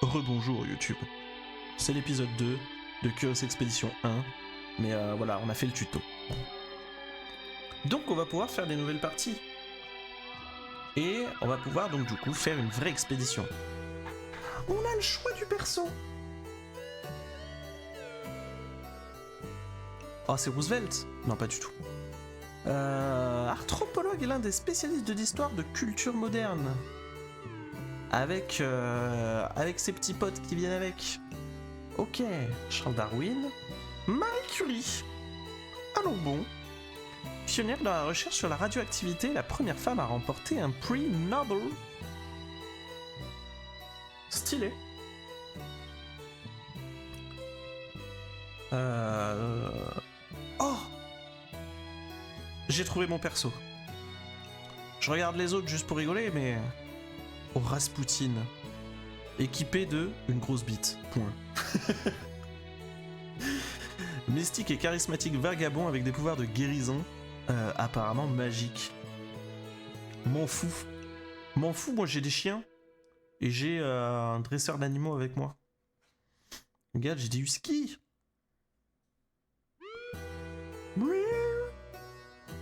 Rebonjour YouTube. C'est l'épisode 2 de Curious Expedition 1, mais voilà, on a fait le tuto. Donc on va pouvoir faire des nouvelles parties. Et on va pouvoir donc du coup faire une vraie expédition. On a le choix du perso. Oh, c'est Roosevelt? Non, pas du tout. Arthropologue est l'un des spécialistes de l'histoire de culture moderne. Avec ses petits potes qui viennent avec. Ok, Charles Darwin. Marie Curie. Alors bon. Pionnière dans la recherche sur la radioactivité, la première femme à remporter un prix Nobel. Stylé. Oh, j'ai trouvé mon perso. Je regarde les autres juste pour rigoler, mais... Oh, Rasputin. Équipé de une grosse bite. Point. Mystique et charismatique vagabond avec des pouvoirs de guérison, apparemment magiques. M'en fous. M'en fous, moi j'ai des chiens. Et j'ai un dresseur d'animaux avec moi. Regarde, j'ai des huskies.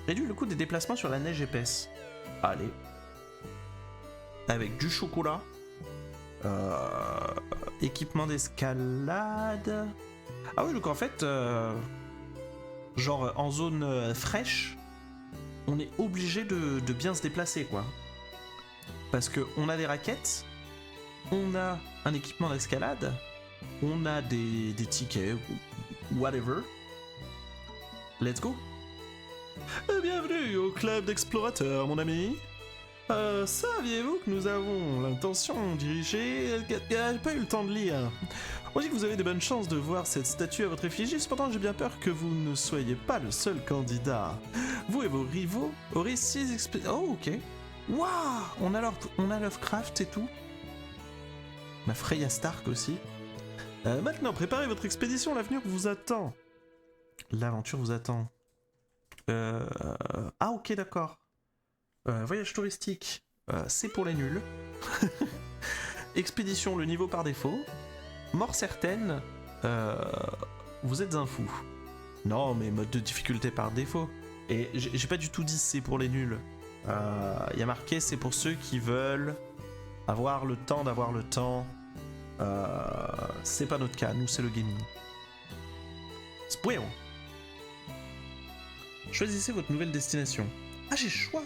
Réduit le coût des déplacements sur la neige épaisse. Allez. Avec du chocolat. Équipement d'escalade. Ah oui, donc en fait, genre en zone fraîche, on est obligé de bien se déplacer, quoi. Parce que on a des raquettes, on a un équipement d'escalade, on a des tickets, whatever. Let's go. Bienvenue au club d'explorateurs, mon ami. Saviez-vous que nous avons l'intention de diriger... J'ai pas eu le temps de lire. On dit que vous avez de bonnes chances de voir cette statue à votre effigie, cependant j'ai bien peur que vous ne soyez pas le seul candidat. Vous et vos rivaux aurez 6 expéditions... Oh, ok. Waouh, on a Lovecraft et tout. On a Freya Stark aussi. Maintenant, préparez votre expédition, l'avenir vous attend. L'aventure vous attend. Ah, ok, d'accord. Voyage touristique, c'est pour les nuls. Expédition, le niveau par défaut. Mort certaine, vous êtes un fou. Non, mais mode de difficulté par défaut. Et j'ai pas du tout dit c'est pour les nuls. Y a marqué c'est pour ceux qui veulent avoir le temps d'avoir le temps. C'est pas notre cas, nous c'est le gaming. Spuero. Choisissez votre nouvelle destination. Ah, j'ai le choix.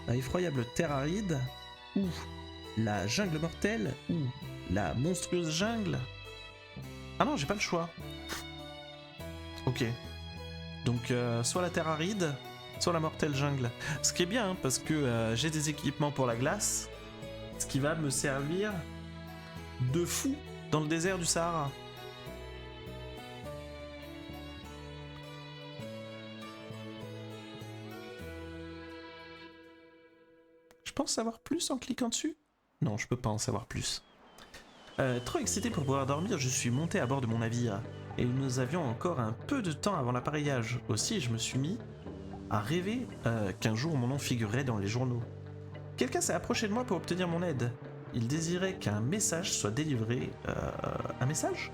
La effroyable terre aride, ou la jungle mortelle, ou la monstrueuse jungle. Ah non, j'ai pas le choix. Ok. Donc, soit la terre aride, soit la mortelle jungle. Ce qui est bien, hein, parce que j'ai des équipements pour la glace, ce qui va me servir de fou dans le désert du Sahara. Je pense savoir plus en cliquant dessus? Non, je peux pas en savoir plus. Trop excité pour pouvoir dormir, je suis monté à bord de mon navire. Et nous avions encore un peu de temps avant l'appareillage. Aussi, je me suis mis à rêver qu'un jour mon nom figurerait dans les journaux. Quelqu'un s'est approché de moi pour obtenir mon aide. Il désirait qu'un message soit délivré. Un message?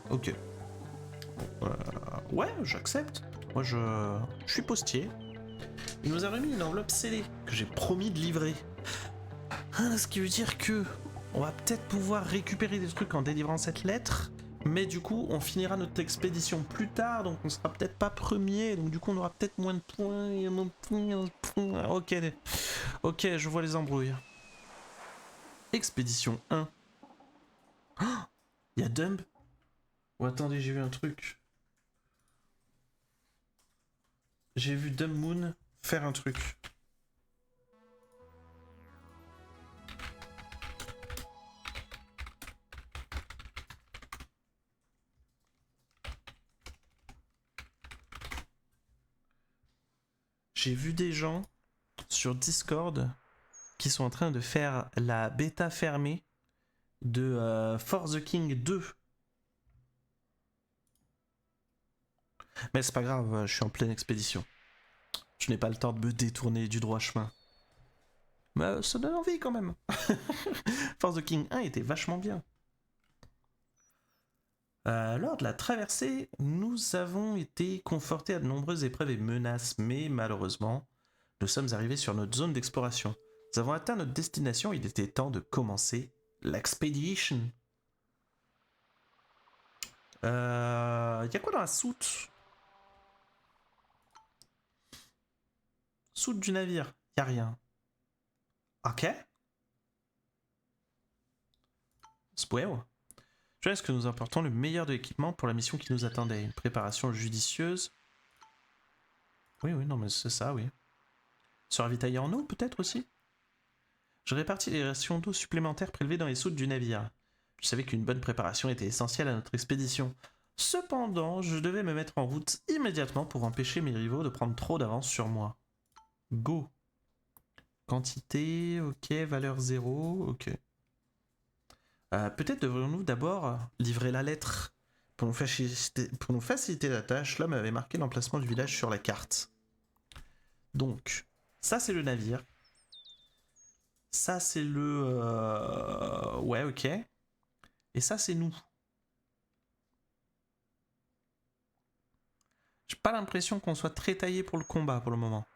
Ok. Ouais, j'accepte. Moi, je suis postier. Il nous a remis une enveloppe scellée que j'ai promis de livrer. Ce qui veut dire que on va peut-être pouvoir récupérer des trucs en délivrant cette lettre, mais du coup on finira notre expédition plus tard, donc on sera peut-être pas premier, donc du coup on aura peut-être moins de points. Ok, ok, je vois les embrouilles. Expédition 1. Oh, y a Dumb. Oh, attendez, j'ai vu un truc. J'ai vu Dumb Moon faire un truc. J'ai vu des gens sur Discord qui sont en train de faire la bêta fermée de For the King 2. Mais c'est pas grave, je suis en pleine expédition. Je n'ai pas le temps de me détourner du droit chemin. Mais ça donne envie quand même. Force of King 1 était vachement bien. Lors de la traversée, nous avons été confrontés à de nombreuses épreuves et menaces, mais malheureusement, nous sommes arrivés sur notre zone d'exploration. Nous avons atteint notre destination, il était temps de commencer l'expedition. Y a quoi dans la soute? Soute du navire, y a rien. Ok. Spoil. Je pense que nous apportons le meilleur de l'équipement pour la mission qui nous attendait. Une préparation judicieuse. Oui, non, mais c'est ça, oui. Se ravitailler en eau, peut-être aussi? Je répartis les rations d'eau supplémentaires prélevées dans les soutes du navire. Je savais qu'une bonne préparation était essentielle à notre expédition. Cependant, je devais me mettre en route immédiatement pour empêcher mes rivaux de prendre trop d'avance sur moi. Go. Quantité, ok, valeur 0, ok. Peut-être devrions-nous d'abord livrer la lettre. Pour nous faciliter la tâche, l'homme avait marqué l'emplacement du village sur la carte. Donc, ça c'est le navire. Ça c'est le... Ouais, ok. Et ça c'est nous. J'ai pas l'impression qu'on soit très taillé pour le combat pour le moment.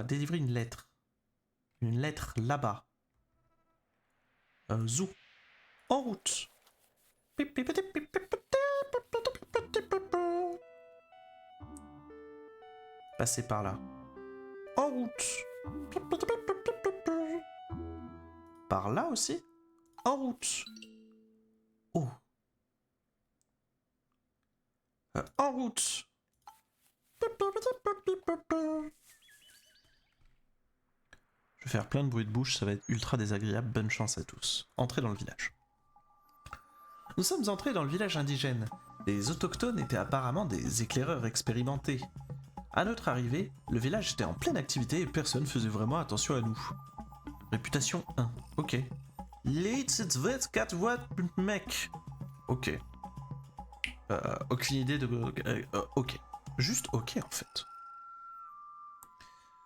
Délivrer une lettre. Une lettre là-bas. Zou. En route. Passer par là. En route. Par là aussi. En route. Oh. En route. Je vais faire plein de bruit de bouche, ça va être ultra désagréable. Bonne chance à tous. Entrez dans le village. Nous sommes entrés dans le village indigène. Les autochtones étaient apparemment des éclaireurs expérimentés. À notre arrivée, le village était en pleine activité et personne faisait vraiment attention à nous. Réputation 1. Ok. Mec. Ok. Aucune idée de... ok. Juste ok en fait.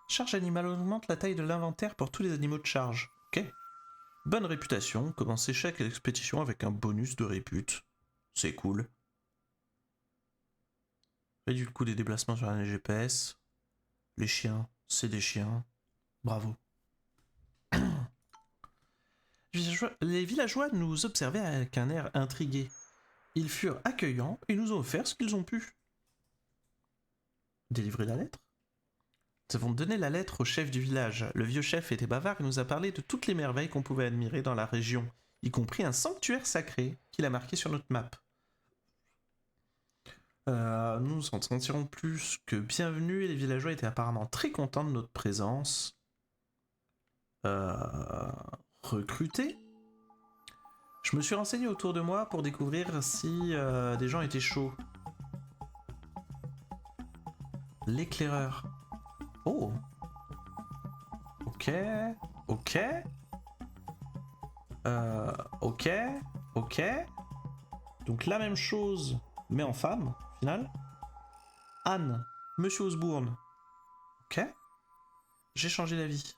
Charge animale augmente la taille de l'inventaire pour tous les animaux de charge. Ok. Bonne réputation, commencer chaque expédition avec un bonus de répute. C'est cool. Réduit le coût des déplacements sur un GPS. Les chiens, c'est des chiens. Bravo. Les villageois nous observaient avec un air intrigué. Ils furent accueillants et nous ont offert ce qu'ils ont pu. Délivrer la lettre? Nous avons donné la lettre au chef du village. Le vieux chef était bavard et nous a parlé de toutes les merveilles qu'on pouvait admirer dans la région, y compris un sanctuaire sacré qu'il a marqué sur notre map. Nous nous en sentirons plus que bienvenus et les villageois étaient apparemment très contents de notre présence. Recruter? Je me suis renseigné autour de moi pour découvrir si des gens étaient chauds. L'éclaireur. Oh. Ok. Ok. Ok. Ok. Donc la même chose, mais en femme, au final. Anne. Monsieur Osbourne. Ok. J'ai changé d'avis.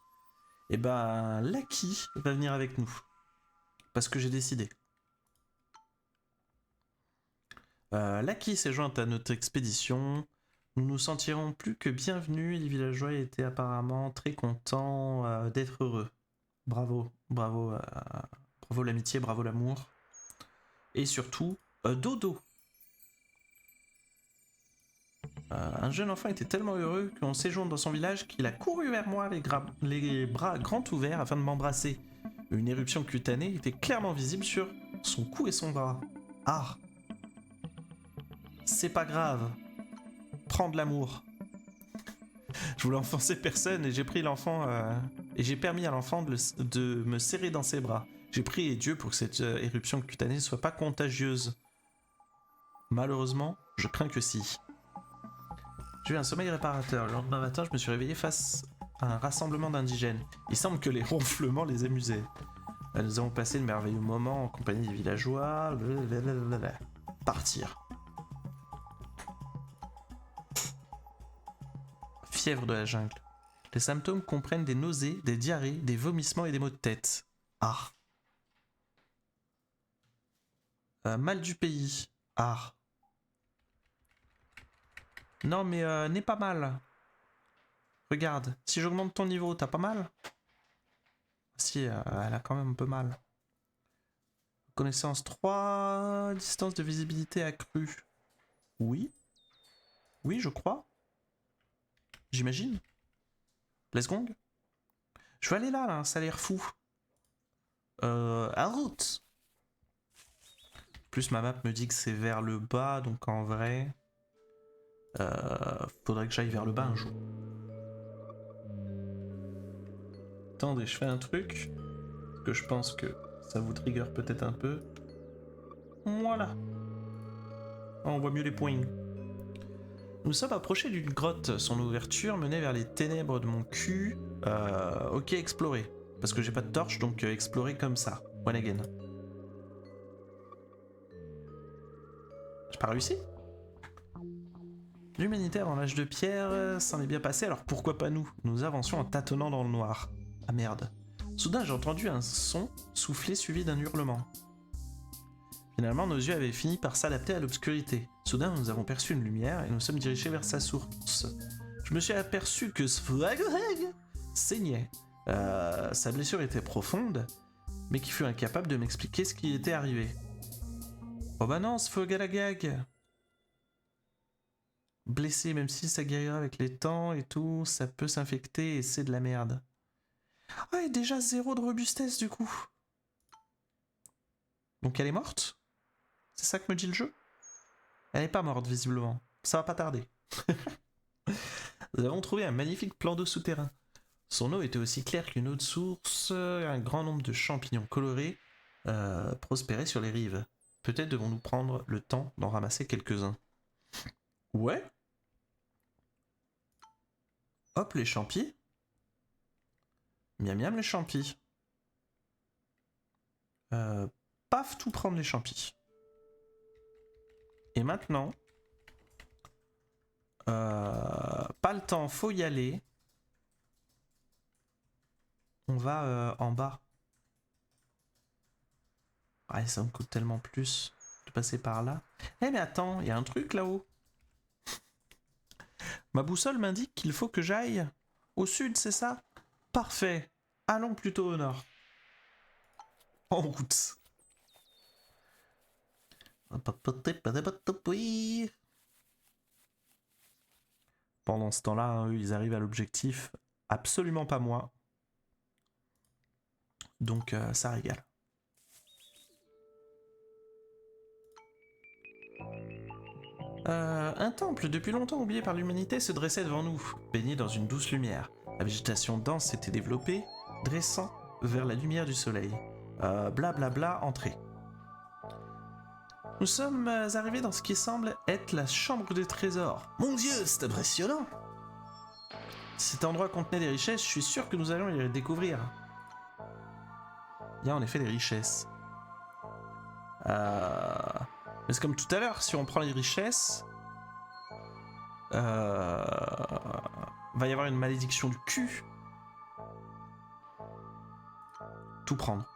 Et ben, Lucky va venir avec nous. Parce que j'ai décidé. Lucky s'est jointe à notre expédition. Nous nous sentirons plus que bienvenus et les villageois étaient apparemment très contents d'être heureux. Bravo, bravo, bravo l'amitié, bravo l'amour. Et surtout, Dodo. Un jeune enfant était tellement heureux qu'on séjourne dans son village qu'il a couru vers moi les bras grands ouverts afin de m'embrasser. Une éruption cutanée était clairement visible sur son cou et son bras. Ah. C'est pas grave. Prends de l'amour. Je voulais enfoncer personne et j'ai pris l'enfant et j'ai permis à l'enfant de me serrer dans ses bras. J'ai prié Dieu pour que cette éruption cutanée ne soit pas contagieuse. Malheureusement, je crains que si. J'ai eu un sommeil réparateur. Le lendemain matin, je me suis réveillé face à un rassemblement d'indigènes. Il semble que les ronflements les amusaient. Nous avons passé de merveilleux moments en compagnie des villageois. Partir. fièvre de la jungle. Les symptômes comprennent des nausées, des diarrhées, des vomissements et des maux de tête. Ah. Mal du pays. Ah. Non mais n'est pas mal. Regarde, si j'augmente ton niveau, t'as pas mal? Si, elle a quand même un peu mal. Connaissance 3, distance de visibilité accrue. Oui. Oui, je crois. J'imagine. Lesgong. Je vais aller là, ça a l'air fou. En route. Plus ma map me dit que c'est vers le bas, donc en vrai... faudrait que j'aille vers le bas un jour. Attendez, je fais un truc que je pense que ça vous trigger peut-être un peu. Voilà. Oh, on voit mieux les points. Nous sommes approchés d'une grotte. Son ouverture menait vers les ténèbres de mon cul. Ok, explorer. Parce que j'ai pas de torche, donc explorer comme ça. One again. J'ai pas réussi? L'humanité avant l'âge de pierre s'en est bien passé, alors pourquoi pas nous? Nous avancions en tâtonnant dans le noir. Ah merde. Soudain j'ai entendu un son souffler suivi d'un hurlement. Finalement nos yeux avaient fini par s'adapter à l'obscurité. Soudain nous avons perçu une lumière et nous sommes dirigés vers sa source. Je me suis aperçu que Sfwagwag saignait. Sa blessure était profonde, mais qui fut incapable de m'expliquer ce qui était arrivé. Oh bah non, Sfwagwag! Blessé, même si ça guérira avec les temps et tout, ça peut s'infecter et c'est de la merde. Ah, et déjà 0 de robustesse du coup. Donc elle est morte? C'est ça que me dit le jeu? Elle n'est pas morte visiblement. Ça va pas tarder. Nous avons trouvé un magnifique plan d'eau souterrain. Son eau était aussi claire qu'une eau de source. Un grand nombre de champignons colorés prospéraient sur les rives. Peut-être devons-nous prendre le temps d'en ramasser quelques-uns. Ouais. Hop, les champis. Miam miam les champis. Paf, tout prendre les champis. Et maintenant, pas le temps, faut y aller. On va en bas. Ouais, ça me coûte tellement plus de passer par là. Eh mais attends, il y a un truc là-haut. Ma boussole m'indique qu'il faut que j'aille au sud, c'est ça? Parfait. Allons plutôt au nord. En route. Pendant ce temps-là, eux, ils arrivent à l'objectif. Absolument pas moi. Donc ça régale. Un temple depuis longtemps oublié par l'humanité se dressait devant nous, baigné dans une douce lumière. La végétation dense s'était développée, dressant vers la lumière du soleil. Blablabla, entrée. Nous sommes arrivés dans ce qui semble être la chambre des trésors. Mon Dieu, c'est impressionnant! Si cet endroit contenait des richesses, je suis sûr que nous allons les découvrir. Il y a en effet des richesses. Mais c'est comme tout à l'heure, si on prend les richesses, va y avoir une malédiction du cul. Tout prendre.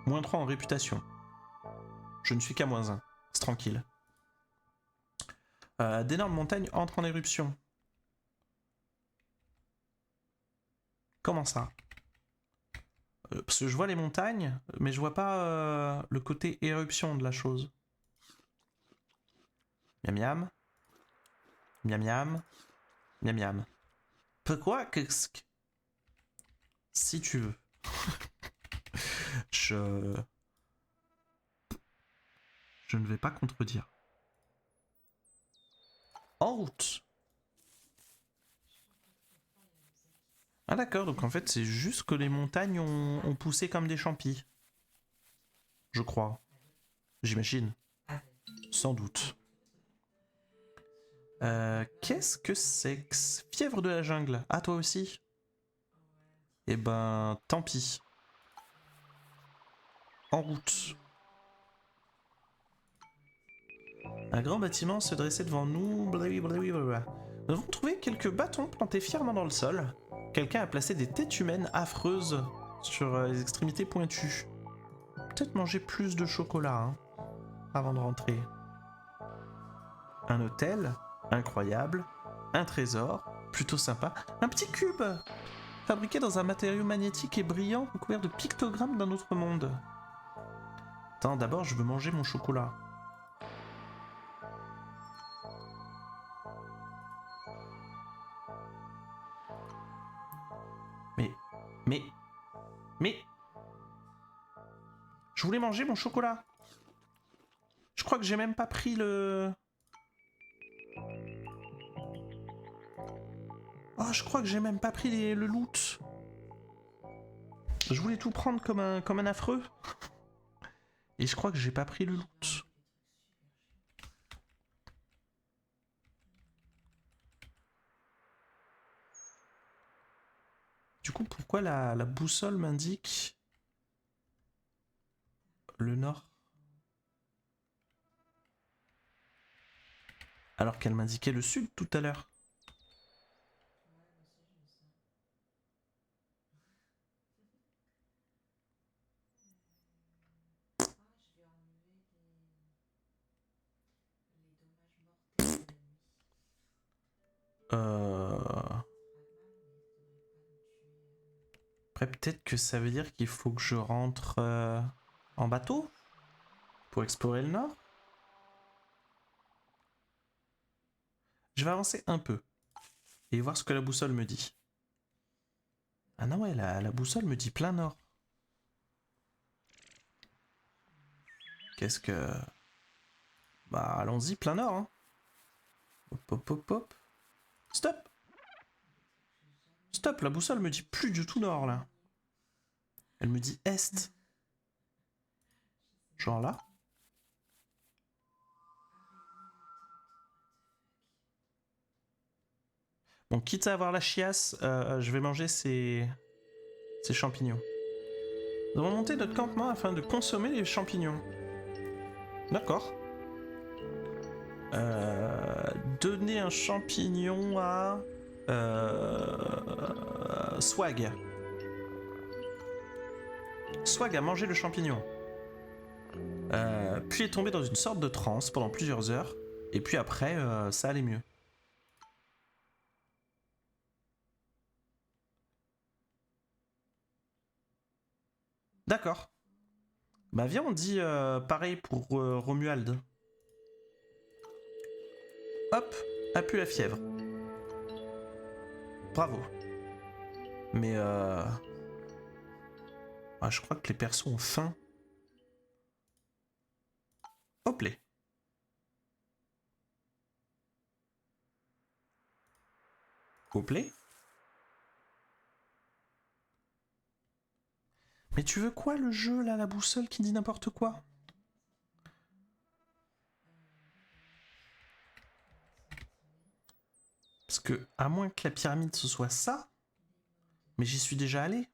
Moins 3 en réputation. Je ne suis qu'à moins 1. C'est tranquille. D'énormes montagnes entrent en éruption. Comment ça? Parce que je vois les montagnes, mais je vois pas le côté éruption de la chose. Miam miam. Miam miam. Miam miam. Pourquoi que... Si tu veux. Je ne vais pas contredire. En route. Ah d'accord, donc en fait c'est juste que les montagnes ont poussé comme des champis. Je crois. J'imagine. Sans doute. Qu'est-ce que c'est que fièvre de la jungle? Ah toi aussi? Eh ben tant pis. En route. Un grand bâtiment se dressait devant nous. Blablabla. Nous avons trouvé quelques bâtons plantés fièrement dans le sol. Quelqu'un a placé des têtes humaines affreuses sur les extrémités pointues. Peut-être manger plus de chocolat hein, avant de rentrer. Un hôtel, incroyable. Un trésor, plutôt sympa. Un petit cube, fabriqué dans un matériau magnétique et brillant, recouvert de pictogrammes d'un autre monde. Attends, d'abord je veux manger mon chocolat. Mais... Je voulais manger mon chocolat. Je crois que j'ai même pas pris le... Oh, je crois que j'ai même pas pris le loot. Je voulais tout prendre comme un affreux. Et je crois que j'ai pas pris le loot. Du coup, pourquoi la boussole m'indique le nord? Alors qu'elle m'indiquait le sud tout à l'heure. Après, peut-être que ça veut dire qu'il faut que je rentre en bateau pour explorer le nord. Je vais avancer un peu et voir ce que la boussole me dit. Ah non, ouais, la boussole me dit plein nord. Qu'est-ce que... Bah, allons-y, plein nord, hein. Hop, hop, hop, hop. Stop! Stop, la boussole me dit plus du tout nord, là. Elle me dit est. Genre là. Bon, quitte à avoir la chiasse, je vais manger ces champignons. Nous avons monté notre campement afin de consommer les champignons. D'accord. Donner un champignon à... Swag. Swag a mangé le champignon. Puis est tombé dans une sorte de transe pendant plusieurs heures. Et puis après, ça allait mieux. D'accord. Bah viens, on dit pareil pour Romuald. Hop, a pu la fièvre. Bravo. Mais ah, je crois que les persos ont faim. Hop là. Hop là. Mais tu veux quoi le jeu là, la boussole qui dit n'importe quoi? Parce que, à moins que la pyramide ce soit ça, mais j'y suis déjà allé.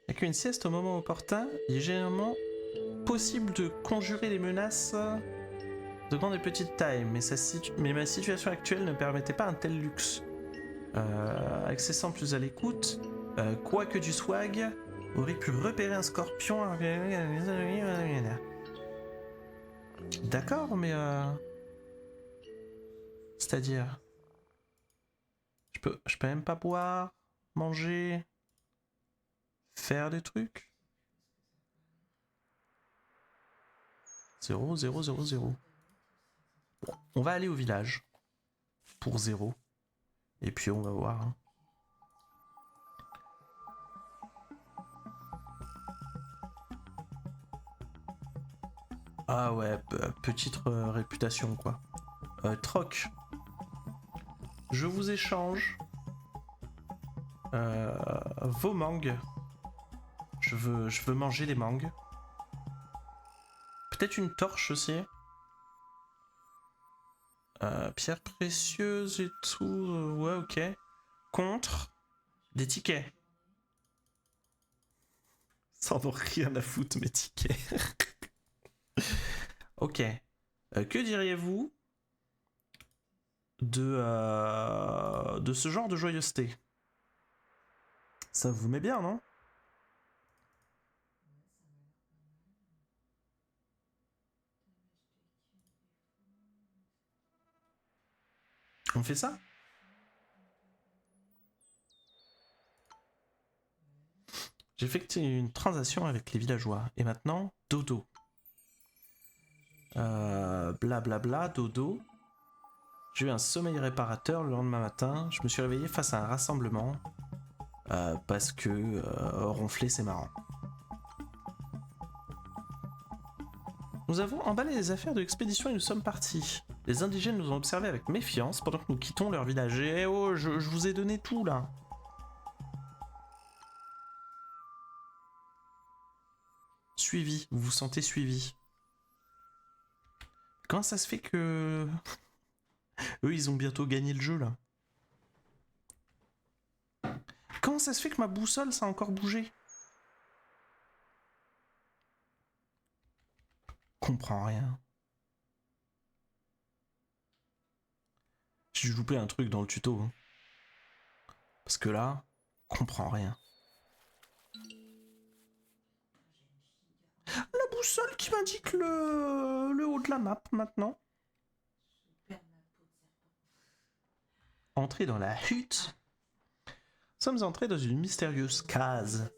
Il n'y a qu'une sieste au moment opportun, il est généralement possible de conjurer les menaces de grande et petite taille, mais ma situation actuelle ne permettait pas un tel luxe. Accessant plus à l'écoute, quoique du swag, aurait pu repérer un scorpion. D'accord, mais c'est-à-dire, je peux même pas boire, manger, faire des trucs. 0, 0, 0, 0. Bon, on va aller au village pour 0. Et puis on va voir. Hein. Ah ouais, petite réputation quoi. Troc. Je vous échange vos mangues. Je veux manger les mangues. Peut-être une torche aussi. Pierres précieuses et tout. Ouais, ok. Contre des tickets. Ça en a rien à foutre, mes tickets. Ok. Que diriez-vous de ce genre de joyeuseté? Ça vous met bien, non? On fait ça? J'ai effectué une transaction avec les villageois. Et maintenant, dodo. Blablabla, dodo. J'ai eu un sommeil réparateur le lendemain matin. Je me suis réveillé face à un rassemblement. Parce que ronfler, c'est marrant. Nous avons emballé les affaires de l'expédition et nous sommes partis. Les indigènes nous ont observés avec méfiance pendant que nous quittons leur village. Et oh, je vous ai donné tout là. Suivi, vous vous sentez suivi. Comment ça se fait que... Eux, ils ont bientôt gagné le jeu là. Comment ça se fait que ma boussole, ça a encore bougé? Comprends rien. J'ai dû louper un truc dans le tuto. Hein. Parce que là, comprends rien. La boussole qui m'indique le haut de la map maintenant. Entrée dans la hutte. Nous sommes entrés dans une mystérieuse case.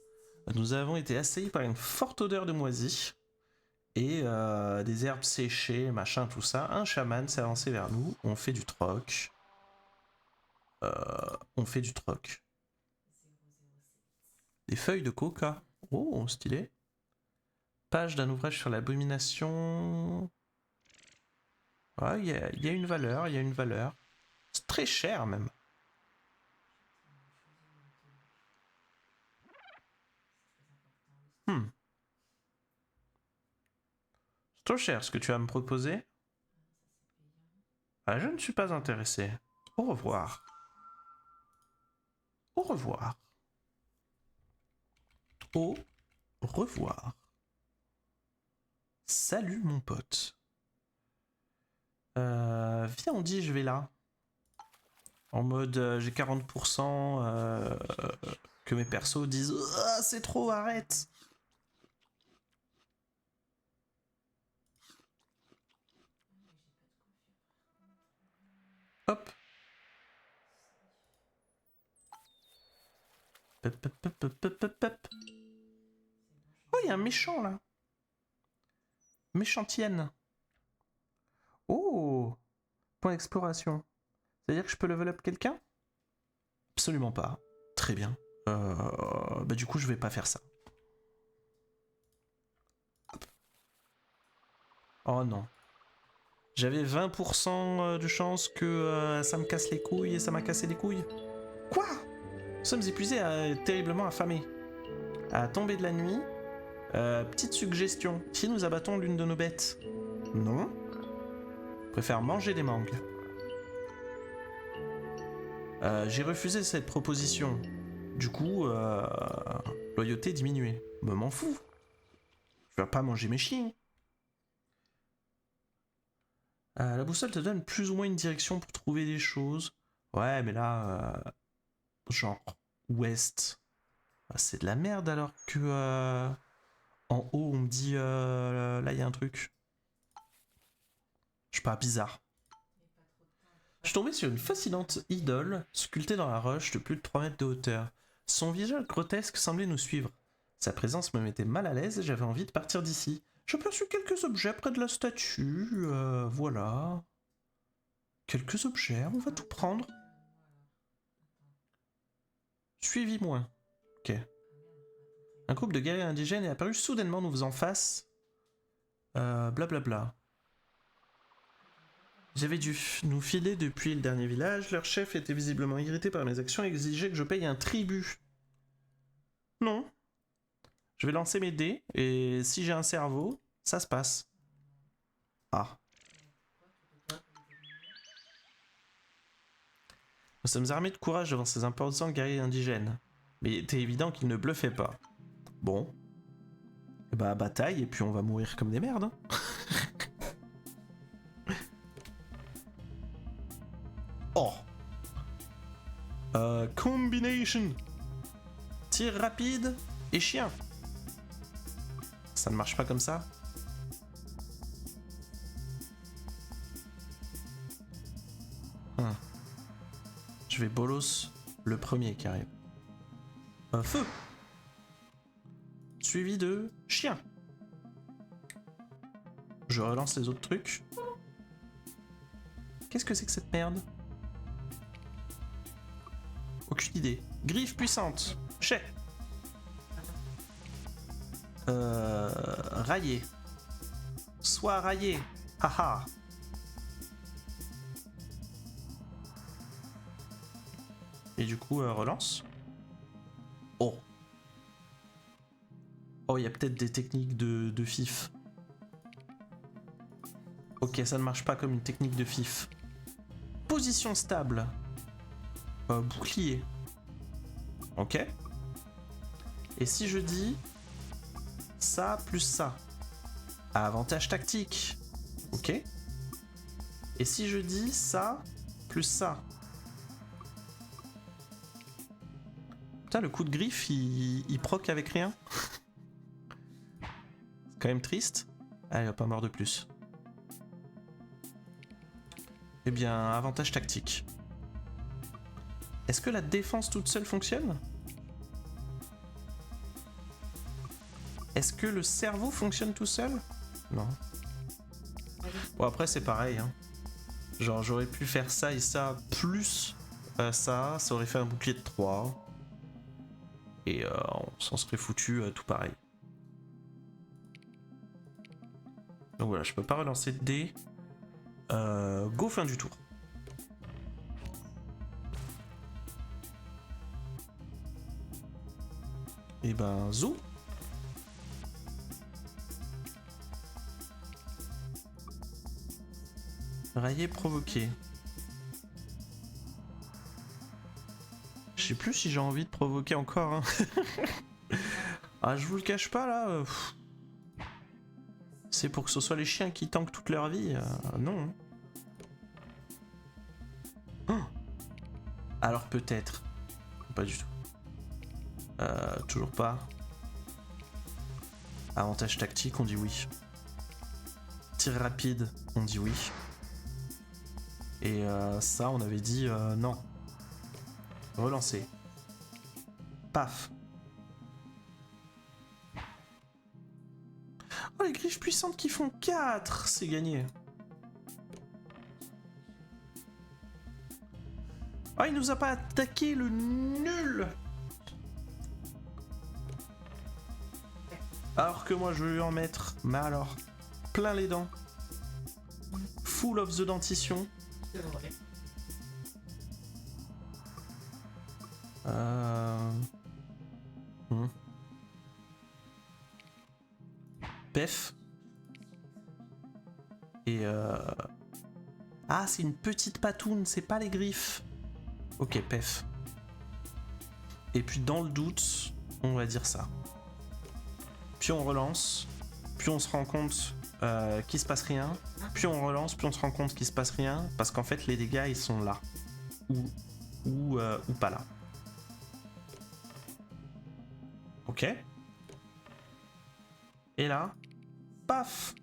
Nous avons été assaillis par une forte odeur de moisi. Et des herbes séchées, machin, tout ça. Un chaman s'est avancé vers nous. On fait du troc. Des feuilles de coca. Oh, stylé. Page d'un ouvrage sur l'abomination. Ouais, il y a une valeur, il y a une valeur. C'est très cher même. C'est trop cher ce que tu vas me proposer. Ah, je ne suis pas intéressé. Au revoir. Au revoir. Au revoir. Salut mon pote. Viens, on dit je vais là. En mode j'ai 40% que mes persos disent ah, c'est trop, arrête. Hop. Oh, il y a un méchant là. Méchantienne. Oh. Point d'exploration. C'est-à-dire que je peux level up quelqu'un? Absolument pas. Très bien. Bah du coup, je vais pas faire ça. Hop. Oh non. J'avais 20% de chance que ça me casse les couilles et ça m'a cassé les couilles. Quoi? Nous sommes épuisés, terriblement affamés. À tomber de la nuit, petite suggestion. Si nous abattons l'une de nos bêtes? Non. Je préfère manger des mangues. J'ai refusé cette proposition. Du coup, loyauté diminuée. Mais m'en fous. Je vais pas manger mes chiens. La boussole te donne plus ou moins une direction pour trouver des choses. Ouais, mais là, genre ouest. C'est de la merde alors que en haut on me dit là il y a un truc. Je sais pas, bizarre. Je suis tombé sur une fascinante idole sculptée dans la roche de plus de 3 mètres de hauteur. Son visage grotesque semblait nous suivre. Sa présence me mettait mal à l'aise et j'avais envie de partir d'ici. J'aperçus quelques objets près de la statue, voilà. Quelques objets, on va tout prendre. Suivis-moi. Ok. Un groupe de guerriers indigènes est apparu soudainement nous faisant face. Blablabla. J'avais dû nous filer depuis le dernier village. Leur chef était visiblement irrité par mes actions et exigeait que je paye un tribut. Non. Je vais lancer mes dés et si j'ai un cerveau, ça se passe. Ah. Nous sommes armés de courage devant ces imposants guerriers indigènes. Mais il était évident qu'ils ne bluffaient pas. Bon. Et bah bataille et puis on va mourir comme des merdes. Hein. Combination. Tir rapide et chien. Ça ne marche pas comme ça. Je vais bolos le premier qui arrive. Feu. Suivi de chien. Je relance les autres trucs. Qu'est-ce que c'est que cette merde? Aucune idée. Griffe puissante. Chais. Raillé. Sois raillé. Haha. Et du coup, relance. Oh. Oh, il y a peut-être des techniques de FIF. Ok, ça ne marche pas comme une technique de FIF. Position stable. Bouclier. Ok. Et si je dis ça plus ça. Avantage tactique. Ok. Et si je dis ça plus ça. Putain, le coup de griffe, il proc avec rien. C'est quand même triste. Allez, hop, un mort de plus. Eh bien, avantage tactique. Est-ce que la défense toute seule fonctionne? Est-ce que le cerveau fonctionne tout seul? Non. Bon, après, c'est pareil. Hein. Genre, j'aurais pu faire ça et ça, plus ça aurait fait un bouclier de 3. Et on s'en serait foutu tout pareil. Donc voilà, je peux pas relancer de dés. Go fin du tour. Et ben, zou. Raillé provoqué. Je sais plus si j'ai envie de provoquer encore. Hein. Ah, je vous le cache pas là. C'est pour que ce soit les chiens qui tankent toute leur vie. Non. Oh. Alors peut-être. Pas du tout. Toujours pas. Avantage tactique, on dit oui. Tir rapide, on dit oui. Et ça, on avait dit non. Relancer. Paf. Oh, les griffes puissantes qui font 4, c'est gagné. Ah, il nous a pas attaqué, le nul. Alors que moi, je vais lui en mettre, mais alors, plein les dents. Full of the dentition. C'est vrai. Pef. Et ah, c'est une petite patoune, c'est pas les griffes. Ok, pef. Et puis dans le doute, on va dire ça. Puis on relance, puis on se rend compte qu'il se passe rien, puis on relance, puis on se rend compte qu'il se passe rien, parce qu'en fait les dégâts ils sont là. Ou pas là. Ok. Et là, paf.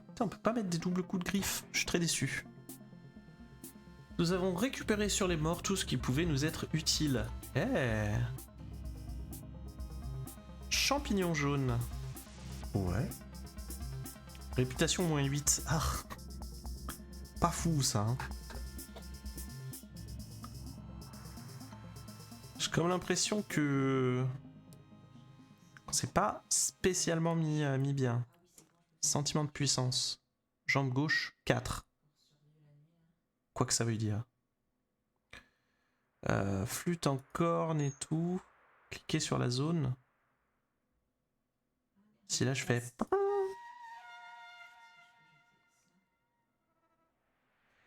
Putain, on peut pas mettre des doubles coups de griffe, je suis très déçu. Nous avons récupéré sur les morts tout ce qui pouvait nous être utile. Eh. Champignon jaune. Ouais. Réputation moins 8. Ah. Pas fou ça. Hein. J'ai comme l'impression que c'est pas spécialement mis bien. Sentiment de puissance. Jambe gauche 4. Quoi que ça veut dire. Flûte en corne et tout. Cliquez sur la zone. Si là je fais...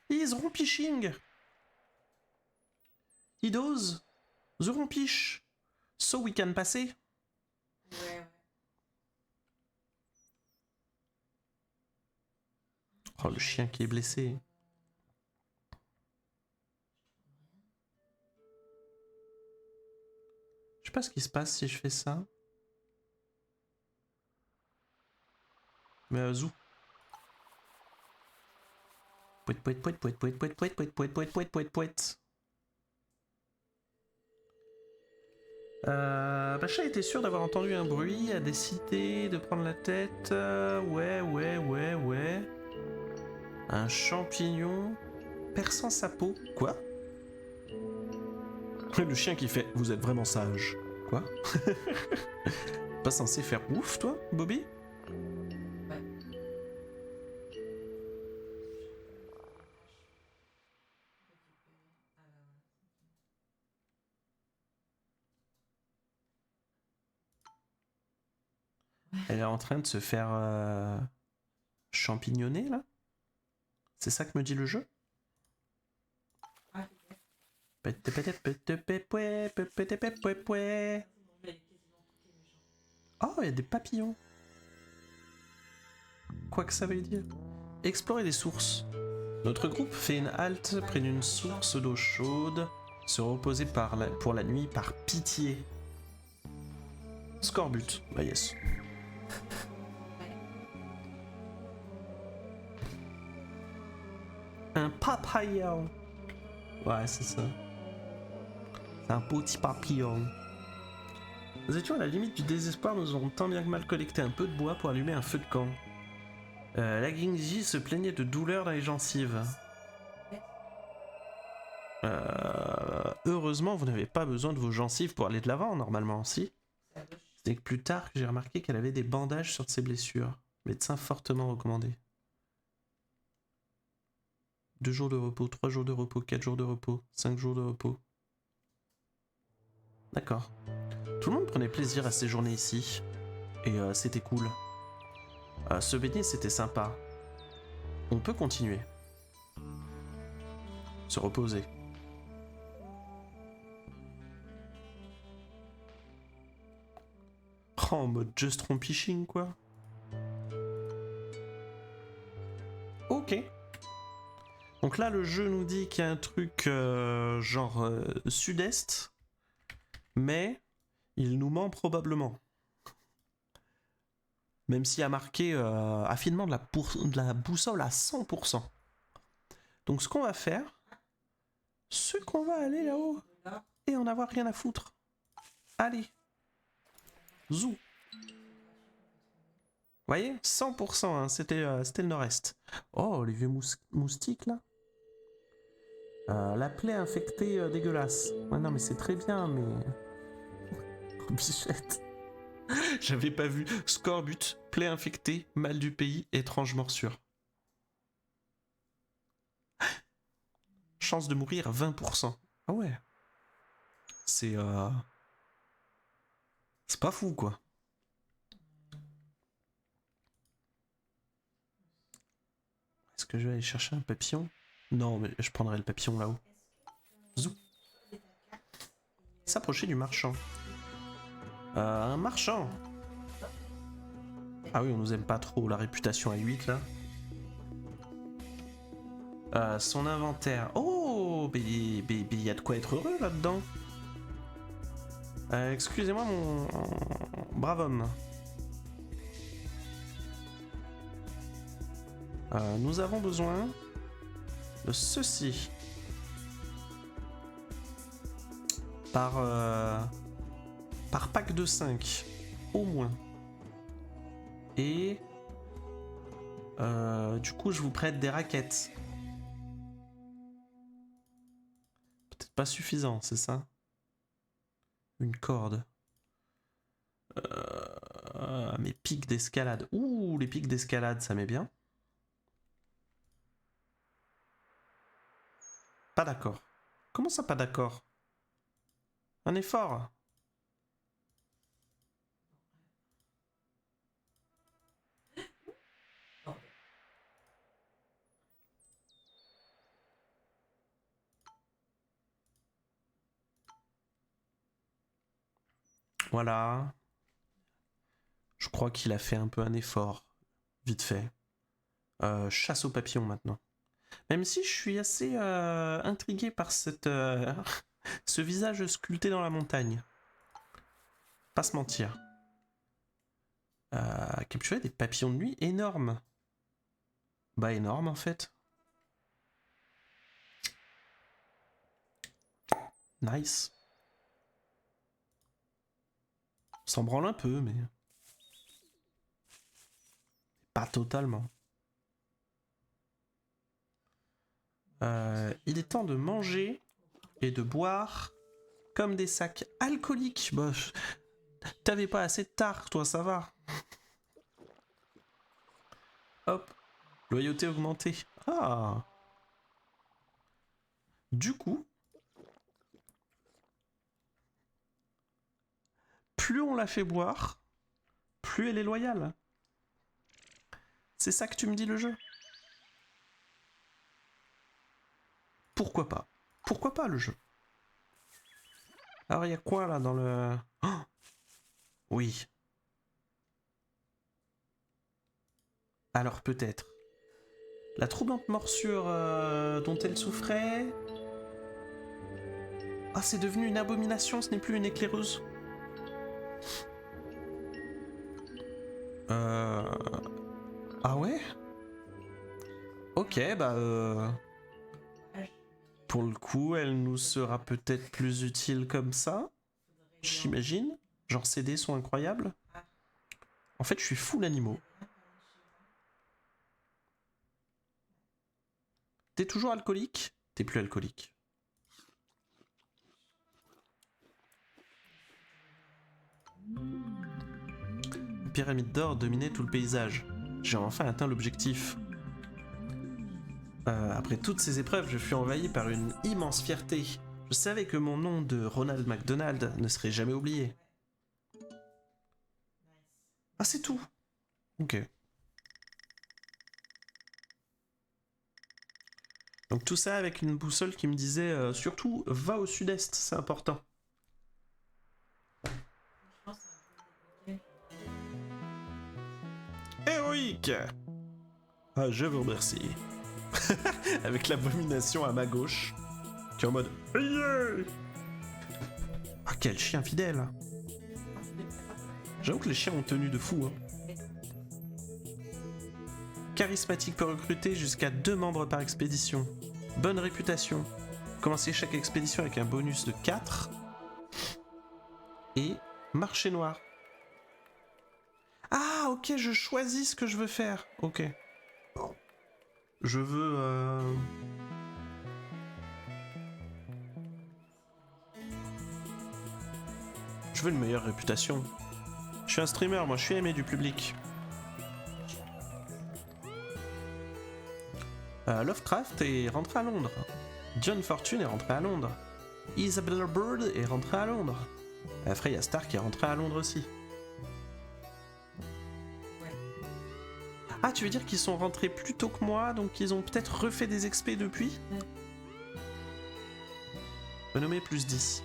Is rompishing. He does the rompish. So we can passer. Ouais. Oh, le chien qui est blessé. sais pas ce qui se passe si je fais ça. Mais zou. Pouet, pouet, pouet, pouet, pouet, pouet, pouet, pouet, pouet, pouet, pouet, pouet, pouet. Bacha était sûr d'avoir entendu un bruit, a décidé de prendre la tête. Ouais. Un champignon perçant sa peau. Quoi? Le chien qui fait « Vous êtes vraiment sage ». Quoi? Pas censé faire ouf, toi, Bobby? Elle est en train de se faire champignonner, là? C'est ça que me dit le jeu? Oh, il y a des papillons. Quoi que ça veut dire? Explorer des sources. Notre groupe fait une halte près d'une source d'eau chaude, se reposer pour la nuit par pitié. Scorbut. Bah yes. Un papillon. Ouais, c'est ça. C'est un petit papillon. Nous étions à la limite du désespoir, nous aurons tant bien que mal collecté un peu de bois pour allumer un feu de camp. La Gingji se plaignait de douleurs dans les gencives. Heureusement, vous n'avez pas besoin de vos gencives pour aller de l'avant, normalement, si. C'est que plus tard que j'ai remarqué qu'elle avait des bandages sur ses blessures. Médecin fortement recommandé. 2 jours de repos, 3 jours de repos, 4 jours de repos, 5 jours de repos. D'accord. Tout le monde prenait plaisir à séjourner ici. Et c'était cool. Se baigner, c'était sympa. On peut continuer. Se reposer. Oh, en mode just rompishing, quoi. Ok. Donc là, le jeu nous dit qu'il y a un truc genre sud-est, mais il nous ment probablement. Même s'il y a marqué affinement de la boussole à 100%. Donc ce qu'on va faire, c'est qu'on va aller là-haut et en avoir rien à foutre. Allez. Zou. Vous voyez, 100%, hein, c'était le nord-est. Oh, les vieux moustiques là. La plaie infectée dégueulasse. Ouais, non, mais c'est très bien, mais. Oh, bichette. J'avais pas vu. Scorbut, plaie infectée, mal du pays, étrange morsure. Chance de mourir 20%. Ah ouais. C'est. C'est pas fou, quoi. Est-ce que je vais aller chercher un papillon? Non, mais je prendrai le papillon là-haut. Zou. S'approcher du marchand. Un marchand. Ah oui, on nous aime pas trop, la réputation à 8 là. Son inventaire. Oh, mais il y a de quoi être heureux là-dedans. Excusez-moi, mon brave homme. Nous avons besoin de ceci. Par pack de 5, au moins. Et du coup, je vous prête des raquettes. Peut-être pas suffisant, c'est ça? Une corde. Mes pics d'escalade. Ouh, les pics d'escalade, ça m'est bien. Pas d'accord. Comment ça, pas d'accord? Un effort. Voilà. Je crois qu'il a fait un peu un effort. Vite fait. Chasse aux papillons maintenant. Même si je suis assez intrigué par ce visage sculpté dans la montagne. Pas se mentir. Capturer des papillons de nuit énormes. Bah énorme en fait. Nice. S'en branle un peu, mais... pas totalement. Il est temps de manger et de boire comme des sacs alcooliques. Bah, t'avais pas assez de tard, toi, ça va. Hop, loyauté augmentée. Ah. Du coup, plus on la fait boire, plus elle est loyale. C'est ça que tu me dis le jeu? Pourquoi pas? Pourquoi pas le jeu? Alors il y a quoi là dans le... Oh oui. Alors peut-être. La troublante morsure dont elle souffrait... Ah, c'est devenu une abomination, ce n'est plus une éclaireuse. Ah ouais? Ok, bah... Pour le coup, elle nous sera peut-être plus utile comme ça. J'imagine. Genre, ces dés sont incroyables. En fait, je suis full animaux. T'es toujours alcoolique? T'es plus alcoolique. La pyramide d'or dominait tout le paysage. J'ai enfin atteint l'objectif. Après toutes ces épreuves, je fus envahi par une immense fierté. Je savais que mon nom de Ronald McDonald ne serait jamais oublié. Ah, c'est tout. Ok. Donc tout ça avec une boussole qui me disait surtout va au sud-est, c'est important. Héroïque. Ah, je vous remercie. Avec l'abomination à ma gauche, qui est en mode yeah. Ah, quel chien fidèle. J'avoue que les chiens ont tenu de fou. Hein. Charismatique peut recruter jusqu'à 2 membres par expédition. Bonne réputation. Commencez chaque expédition avec un bonus de 4. Et marché noir. Ah, ok, je choisis ce que je veux faire. Ok. Je veux... Je veux une meilleure réputation. Je suis un streamer, moi je suis aimé du public. Lovecraft est rentré à Londres. John Fortune est rentré à Londres. Isabella Bird est rentrée à Londres. Freya Stark est rentrée à Londres aussi. Ah, tu veux dire qu'ils sont rentrés plus tôt que moi, donc ils ont peut-être refait des expés depuis? Renommé plus 10.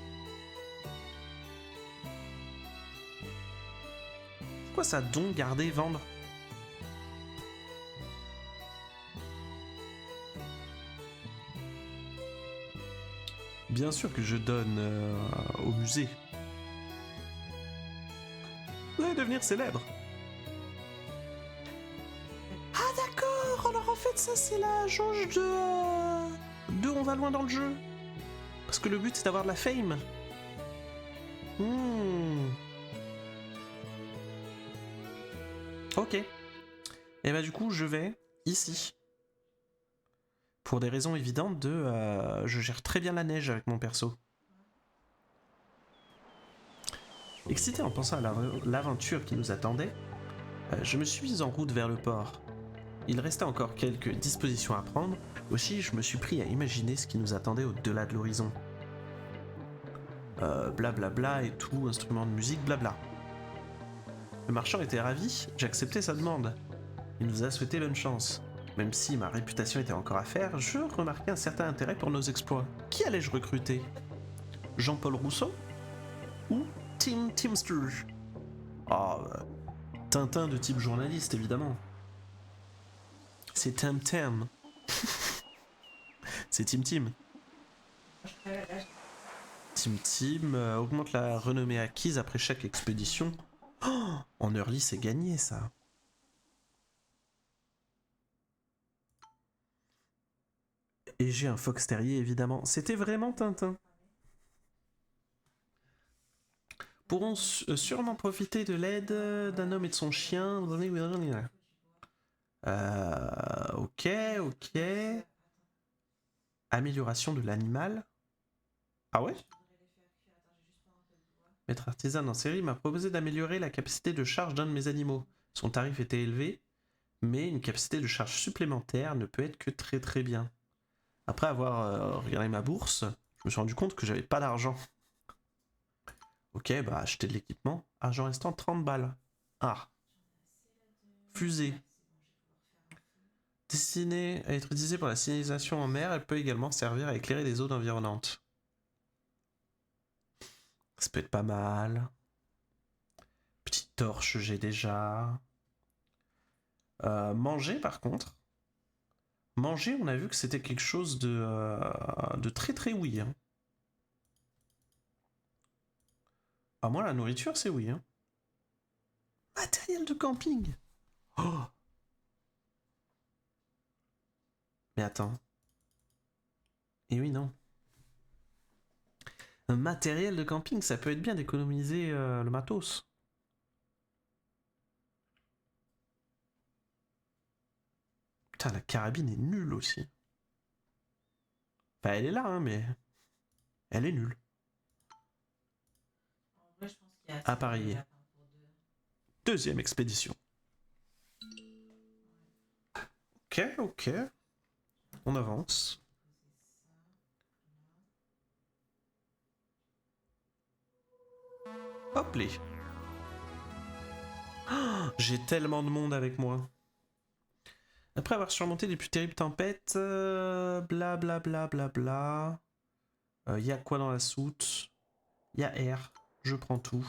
C'est quoi ça, don, garder, vendre? Bien sûr que je donne au musée. Vous allez devenir célèbre. Ah d'accord, alors en fait ça c'est la jauge de on va loin dans le jeu. Parce que le but c'est d'avoir de la fame. Ok. Et bah du coup je vais ici. Pour des raisons évidentes je gère très bien la neige avec mon perso. Excité en pensant à l'aventure qui nous attendait, je me suis mis en route vers le port. Il restait encore quelques dispositions à prendre, aussi je me suis pris à imaginer ce qui nous attendait au-delà de l'horizon. Blablabla et tout, instrument de musique, blabla. Le marchand était ravi, j'acceptais sa demande. Il nous a souhaité bonne chance. Même si ma réputation était encore à faire, je remarquais un certain intérêt pour nos exploits. Qui allais-je recruter? Jean-Paul Rousseau? Ou Tim Timster? Ah, Tintin de type journaliste, évidemment. C'est Tim Tam. C'est Tim Tim. Team augmente la renommée acquise après chaque expédition. Oh, en early, c'est gagné ça. Et j'ai un fox terrier évidemment. C'était vraiment Tintin. Pourront sûrement profiter de l'aide d'un homme et de son chien. Ok, ok. Amélioration de l'animal. Ah ouais? Maître artisan en série m'a proposé d'améliorer la capacité de charge d'un de mes animaux. Son tarif était élevé, mais une capacité de charge supplémentaire ne peut être que très très bien. Après avoir regardé ma bourse, je me suis rendu compte que j'avais pas d'argent. Ok, bah acheter de l'équipement. Argent restant 30 balles. Ah. Fusée. Destinée à être utilisée pour la signalisation en mer, elle peut également servir à éclairer les zones environnantes. Ça peut être pas mal. Petite torche, j'ai déjà. Manger, par contre. Manger, on a vu que c'était quelque chose de très très oui. Hein. Ah, moi, la nourriture, c'est oui. Hein. Matériel de camping. Oh. Mais attends. Et oui, non. Un matériel de camping, ça peut être bien d'économiser le matos. Putain, la carabine est nulle aussi. Enfin, elle est là, hein, mais... Elle est nulle. Appareillé. Deuxième expédition. Ok, ok. On avance. Hop les. Oh, j'ai tellement de monde avec moi. Après avoir surmonté les plus terribles tempêtes, bla bla bla bla bla. Y a quoi dans la soute? Y a air. Je prends tout.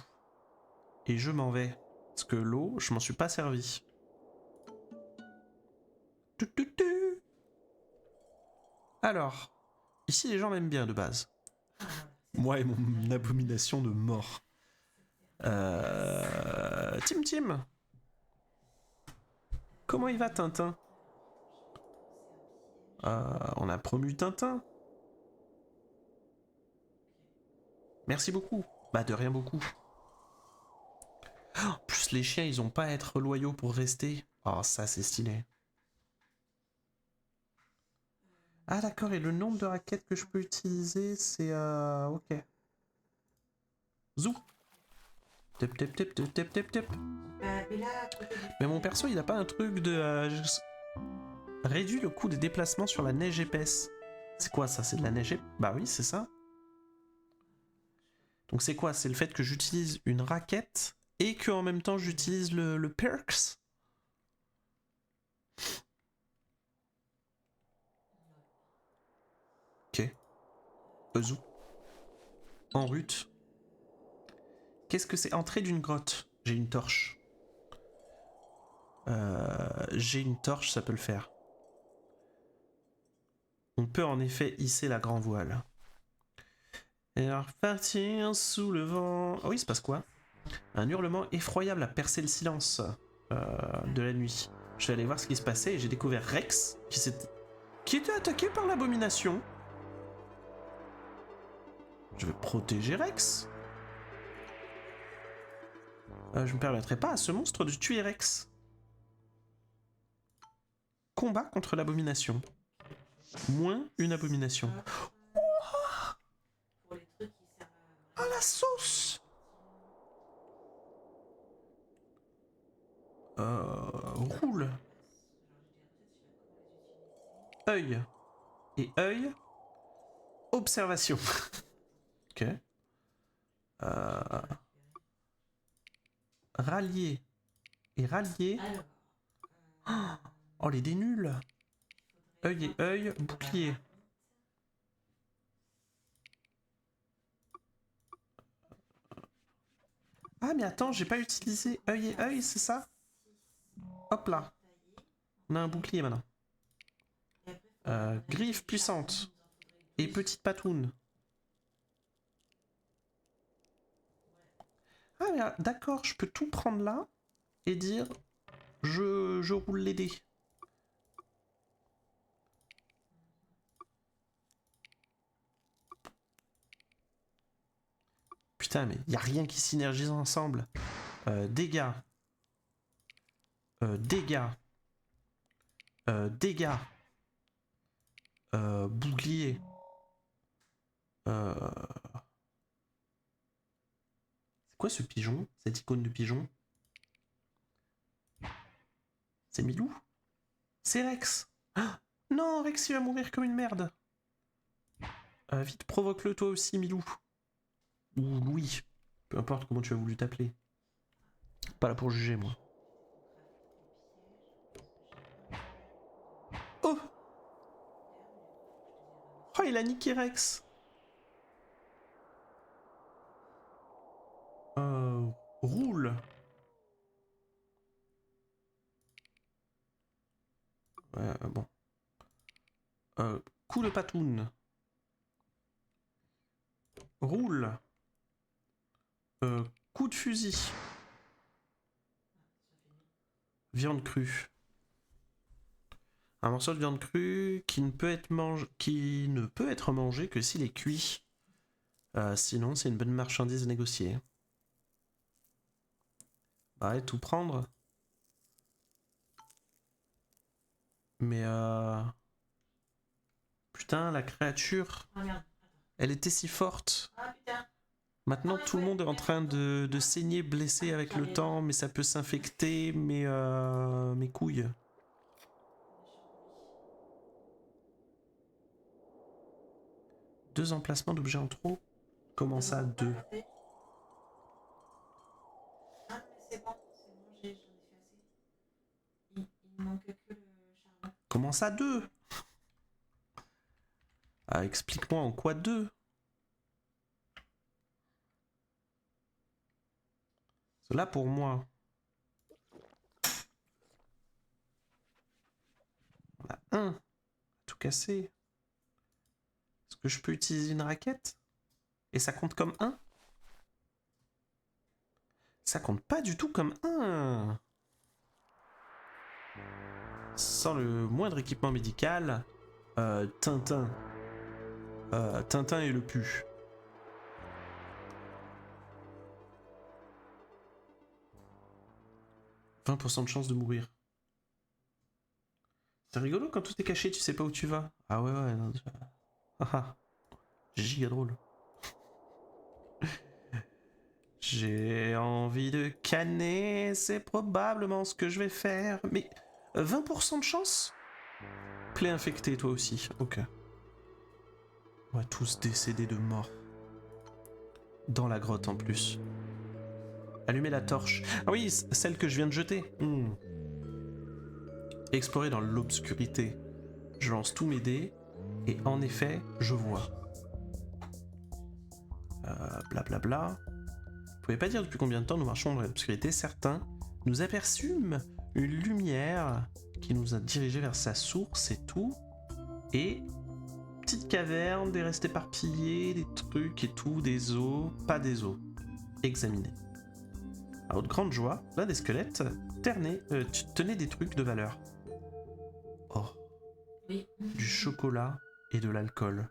Et je m'en vais. Parce que l'eau, je m'en suis pas servi. Alors, ici les gens m'aiment bien de base. Moi et mon abomination de mort. Tim. Comment il va Tintin? On a promu Tintin. Merci beaucoup. Bah de rien beaucoup. En plus les chiens ils ont pas à être loyaux pour rester. Oh ça c'est stylé. Ah d'accord, et le nombre de raquettes que je peux utiliser c'est ok. Zou. Tip. Mais mon perso il a pas un truc de... réduit le coût des déplacements sur la neige épaisse. C'est quoi ça? C'est de la neige épaisse? Bah oui c'est ça. Donc c'est quoi? C'est le fait que j'utilise une raquette et que en même temps j'utilise le perks. Ok. Zou. En route. Qu'est-ce que c'est? Entrée d'une grotte. J'ai une torche. J'ai une torche, ça peut le faire. On peut en effet hisser la grand voile. Et alors partir sous le vent... Oh oui, il se passe quoi? Un hurlement effroyable a percé le silence de la nuit. Je suis allé voir ce qui se passait et j'ai découvert Rex qui était attaqué par l'abomination. Je vais protéger Rex. Je ne permettrai pas à ce monstre de tuer Rex. Combat contre l'abomination. Moins une abomination. Ah la sauce! Roule. Œil. Et œil. Observation. Ok. Rallier. Et rallier. Oh les dés nuls. Œil et œil. Bouclier. Ah mais attends, j'ai pas utilisé œil et œil, c'est ça? Hop là. On a un bouclier maintenant. Griffe puissante. Et petite patoune. Ah, mais d'accord, je peux tout prendre là et dire je roule les dés. Putain, mais y a rien qui synergise ensemble. Dégâts. Dégâts. Dégâts. Bouclier. C'est quoi ce pigeon? Cette icône de pigeon? C'est Milou? C'est Rex! Ah non, Rex il va mourir comme une merde! Vite, provoque-le toi aussi, Milou. Ou Louis. Peu importe comment tu as voulu t'appeler. Pas là pour juger, moi. Oh! Oh, il a niqué Rex! Roule! Bon. Coup de patoune. Roule. Coup de fusil. Viande crue. Un morceau de viande crue qui ne peut être mangé que s'il est cuit. Sinon, c'est une bonne marchandise à négocier. Bah ouais, tout prendre. Mais putain, la créature, Ah merde. elle était si forte. Ah putain. Maintenant, tout le monde est en train de saigner, blessé avec le temps, mais ça peut s'infecter, mais mes couilles. Deux emplacements d'objets en trop? Comment ça, deux? Ah mais c'est bon, j'en ai fait assez. Il manque que le charbon. Comment ça, deux? Ah, explique-moi en quoi deux? Là, pour moi, on a un. Tout cassé. Est-ce que je peux utiliser une raquette? Et ça compte comme un? Ça compte pas du tout comme un. Sans le moindre équipement médical, Tintin. Tintin et le pu. « 20% de chance de mourir. C'est rigolo quand tout est caché, tu sais pas où tu vas. Ah ouais, ouais. Non, giga drôle. J'ai envie de canner, c'est probablement ce que je vais faire. Mais 20% de chance? Plaie infectée, toi aussi. Ok. On va tous décéder de mort. Dans la grotte en plus. Allumer la torche. Ah oui, celle que je viens de jeter. Explorer dans l'obscurité. Je lance tous mes dés. Et en effet, je vois. Blablabla. Bla. Vous pouvez pas dire depuis combien de temps nous marchons dans l'obscurité. Certains nous aperçûmes une lumière qui nous a dirigés vers sa source et tout. Et petite caverne, des restes éparpillés, des trucs et tout, des os, pas des os. Examiner. À haute grande joie, l'un des squelettes tenait des trucs de valeur. Oh. Oui. Du chocolat et de l'alcool.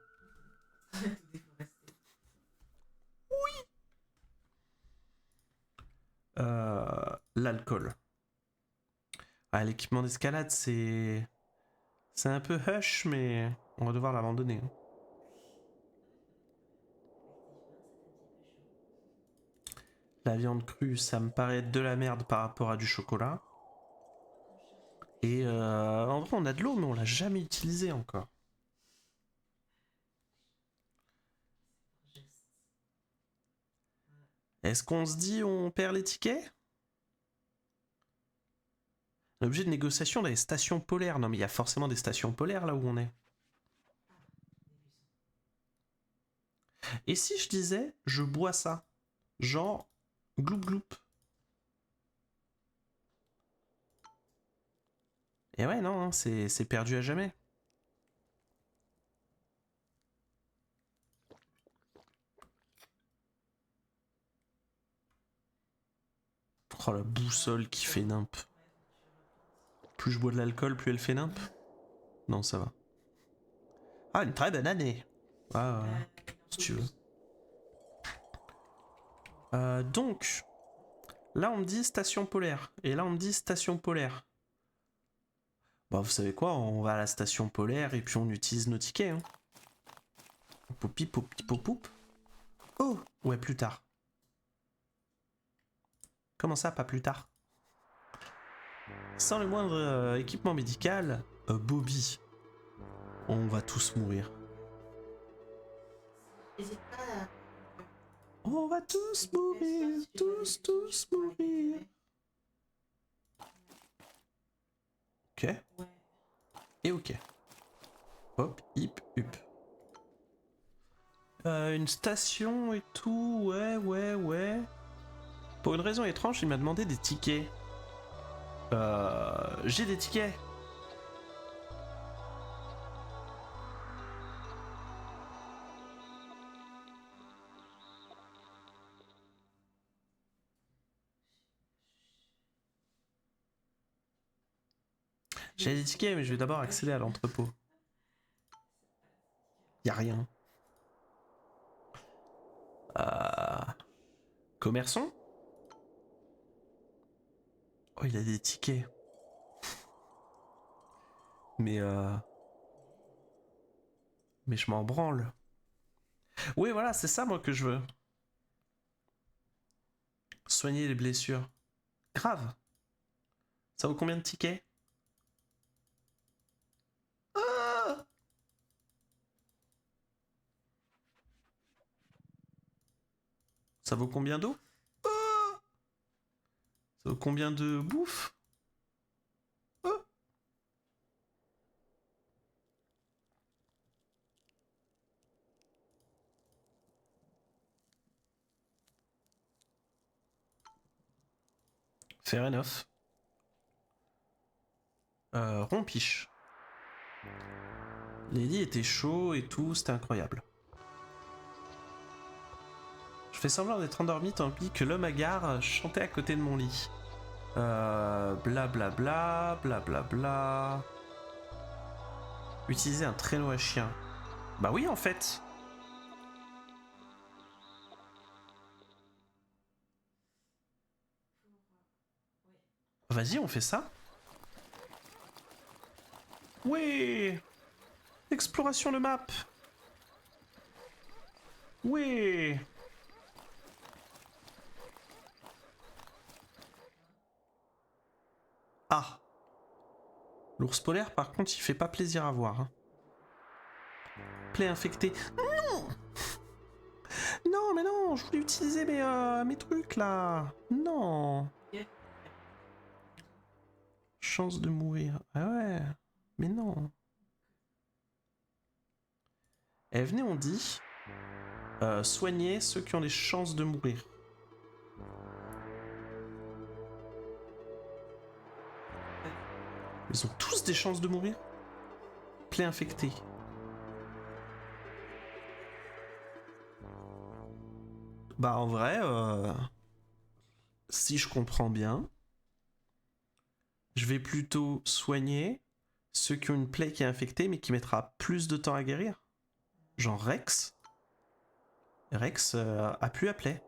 L'alcool. Ah, l'équipement d'escalade, c'est un peu hush, mais on va devoir l'abandonner. La viande crue, ça me paraît être de la merde par rapport à du chocolat. Et en vrai, on a de l'eau, mais on l'a jamais utilisé encore. Est-ce qu'on se dit on perd les tickets? L'objet de négociation dans les stations polaires. Non, mais il y a forcément des stations polaires là où on est. Et si je disais, je bois ça? Genre, gloup gloup. Et ouais, non, hein, c'est perdu à jamais. Oh la boussole qui fait nimp. Plus je bois de l'alcool, plus elle fait nimp. Non, ça va. Ah, une très bonne année. Ah, si tu veux. Donc, là on me dit station polaire. Et là on me dit station polaire. Bah vous savez quoi, on va à la station polaire et puis on utilise nos tickets. Hein. Poupi, poupi, poup. Oh, ouais, plus tard. Comment ça, pas plus tard? Sans le moindre équipement médical, Bobby, on va tous mourir. N'hésite pas à... On va tous mourir, tous mourir. Ok. Ouais. Et ok. Hop, hip, hup. Une station et tout, ouais. Pour une raison étrange, il m'a demandé des tickets. J'ai des tickets. J'ai des tickets, mais je vais d'abord accéder à l'entrepôt. Y a rien. Commerçant? Oh, il a des tickets. Mais je m'en branle. Oui, voilà, c'est ça moi que je veux. Soigner les blessures. Grave. Ça vaut combien de tickets? Ah, ça vaut combien d'eau? Ah, ça vaut combien de bouffe? Ah. Fair enough. Rompiche. Lady était chaud et tout, c'était incroyable. Je fais semblant d'être endormi tant pis que l'homme hagard chantait à côté de mon lit. Blablabla, blablabla. Utiliser un traîneau à chien. Bah oui en fait. Vas-y, on fait ça. Ouais. Exploration de map. Ouais. Ah. L'ours polaire, par contre, il fait pas plaisir à voir. Hein. Plaie infectée. Non. Non, mais non, je voulais utiliser mes trucs, là. Non. Chance de mourir. Ah ouais. Mais non. Eh, venez, on dit... soigner ceux qui ont des chances de mourir. Ils ont tous des chances de mourir. Plaie infectée. Bah en vrai, si je comprends bien, je vais plutôt soigner ceux qui ont une plaie qui est infectée mais qui mettra plus de temps à guérir. Genre Rex. Rex a plus à plaie.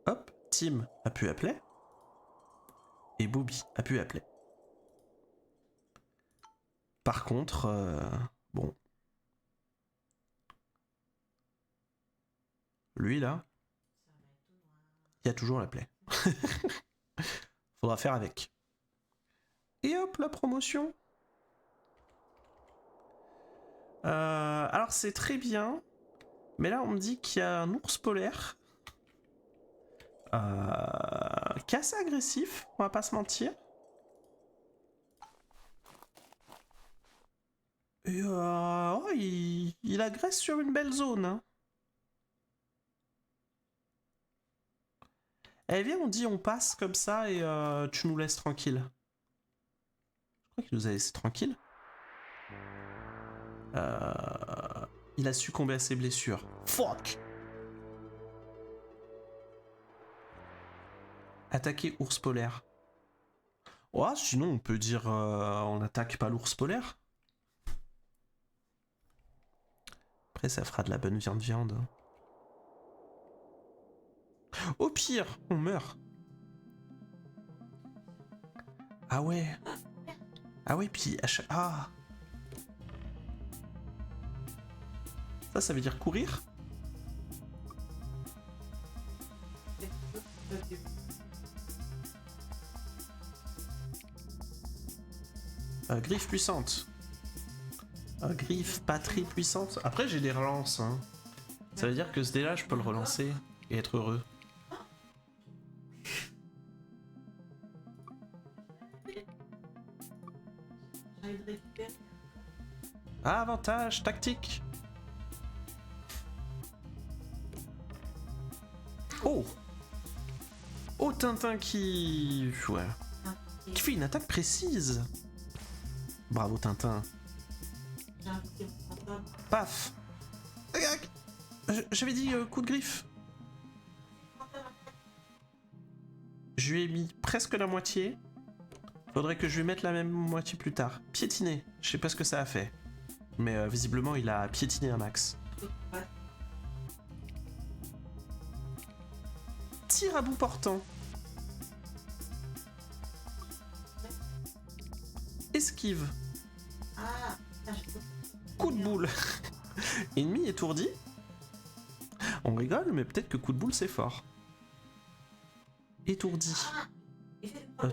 Hop, Tim a plus à plaie. Et Bobby a plus à plaie. Par contre, bon. Lui là, il y a toujours la plaie. Faudra faire avec. Et hop, la promotion. Alors c'est très bien, mais là on me dit qu'il y a un ours polaire qui est assez agressif, on va pas se mentir. Et oh, il agresse sur une belle zone. Hein. Eh bien, on dit on passe comme ça et tu nous laisses tranquille. Je crois qu'il nous a laissé tranquille. Il a succombé à ses blessures. Fuck. Attaquer ours polaire. Ouais, sinon on peut dire on attaque pas l'ours polaire. Après ça fera de la bonne viande. Au pire, on meurt. Ah ouais. Ah ouais, puis à chaque... Ah. Ça veut dire courir? Griffe puissante. Griffe pas très puissante. Après j'ai des relances. Hein. Ça veut dire que ce dé-là, je peux le relancer et être heureux. Ah, avantage tactique. Oh. Oh, Tintin qui... Ouais. Qui fait une attaque précise. Bravo Tintin. Paf. J'avais dit coup de griffe. Je lui ai mis presque la moitié. Faudrait que je lui mette la même moitié plus tard. Piétiner. Je sais pas ce que ça a fait. Mais visiblement il a piétiné un max. Tir à bout portant. Esquive. Coup de boule. Ennemi étourdi. On rigole, mais peut-être que coup de boule c'est fort. Étourdi.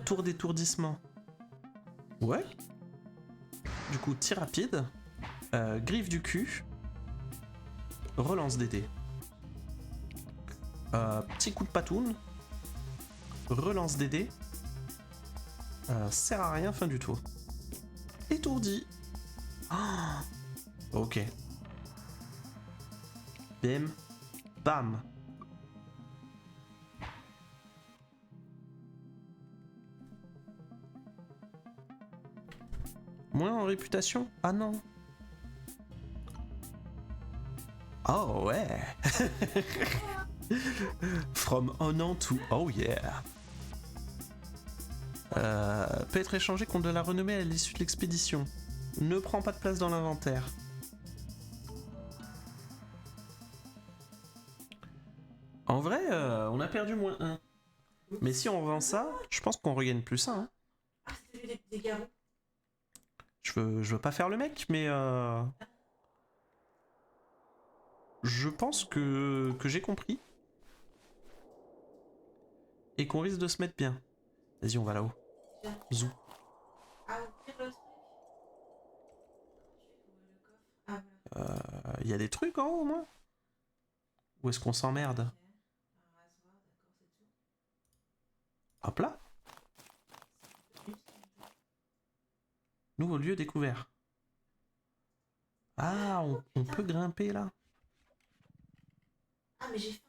Tour d'étourdissement. Ouais. Du coup, tir rapide. Griffe du cul. Relance des dés. Petit coup de patoune. Relance des dés. Sert à rien, fin du tour. Étourdi. Oh, ok. Bim. Bam. Moins en réputation? Ah non. Oh ouais. From honor to oh yeah. Peut être échangé contre de la renommée à l'issue de l'expédition. Ne prend pas de place dans l'inventaire. En vrai, on a perdu moins 1. Mais si on vend ça, je pense qu'on regagne plus 1. Hein. Ah, c'est des garous. Je veux pas faire le mec, mais je pense que j'ai compris. Et qu'on risque de se mettre bien. Vas-y, on va là-haut. Zou. Ah, ouvrir le truc. Ah, voilà. Y a des trucs en haut, au moins? Ou est-ce qu'on s'emmerde? Un rasoir, d'accord, c'est tout. Hop là. Nouveau lieu découvert. Ah, on peut grimper là. Ah, mais j'ai faim,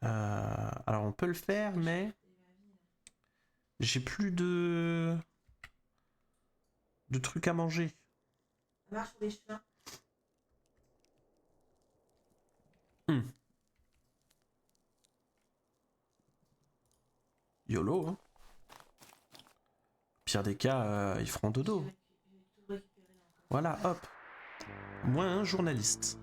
merde. Alors on peut le faire, mais j'ai plus de trucs à manger. Ça marche pour les chemins. YOLO, hein. Pire des cas, ils feront dodo. J'ai tout récupéré encore. Voilà, hop. Moins un journaliste.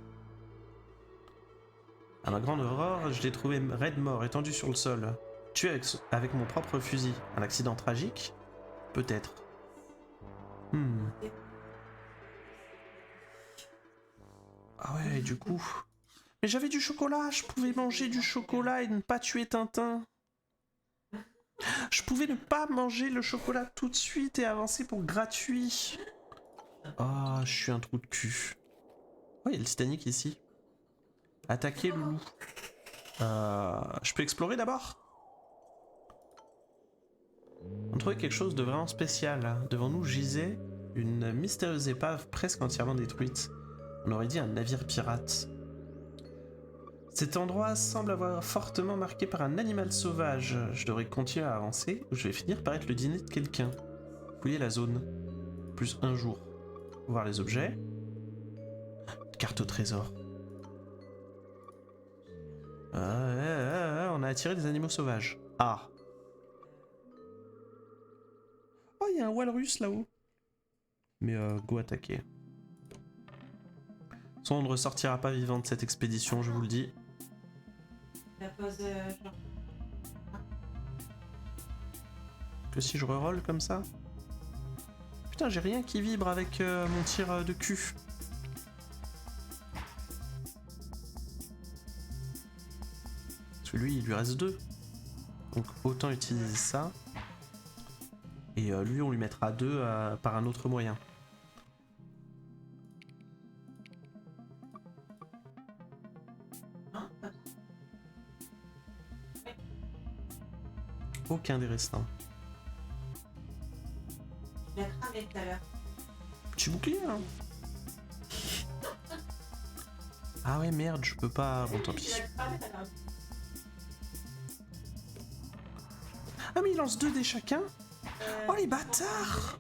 À ma grande horreur, je l'ai trouvé raide mort, étendu sur le sol. Tué avec mon propre fusil. Un accident tragique? Peut-être. Ah ouais, du coup... Mais j'avais du chocolat, je pouvais manger du chocolat et ne pas tuer Tintin. Je pouvais ne pas manger le chocolat tout de suite et avancer pour gratuit. Ah, je suis un trou de cul. Oh, il y a le Titanic ici. Attaquer le loup. Je peux explorer d'abord? On trouvait quelque chose de vraiment spécial. Devant nous gisait une mystérieuse épave presque entièrement détruite. On aurait dit un navire pirate. Cet endroit semble avoir fortement marqué par un animal sauvage. Je devrais continuer à avancer ou je vais finir par être le dîner de quelqu'un. Fouiller la zone. Plus un jour. Voir les objets. Carte au trésor. On a attiré des animaux sauvages. Ah. a un walrus là-haut. Mais go attaquer. Soit on ne ressortira pas vivant de cette expédition, je vous le dis. La pose, genre. Que si je reroll comme ça. Putain, j'ai rien qui vibre avec mon tir de cul. Celui, il lui reste 2. Donc autant utiliser ça. Et lui, on lui mettra 2 par un autre moyen. Hein? Aucun des restants. Je l'ai cramé tout à l'heure. Petit bouclier, hein. Ah ouais, merde, je peux pas... Bon, tant pis. Je l'ai cramé tout à l'heure. Ah mais il lance 2 dés chacun. Oh les bâtards.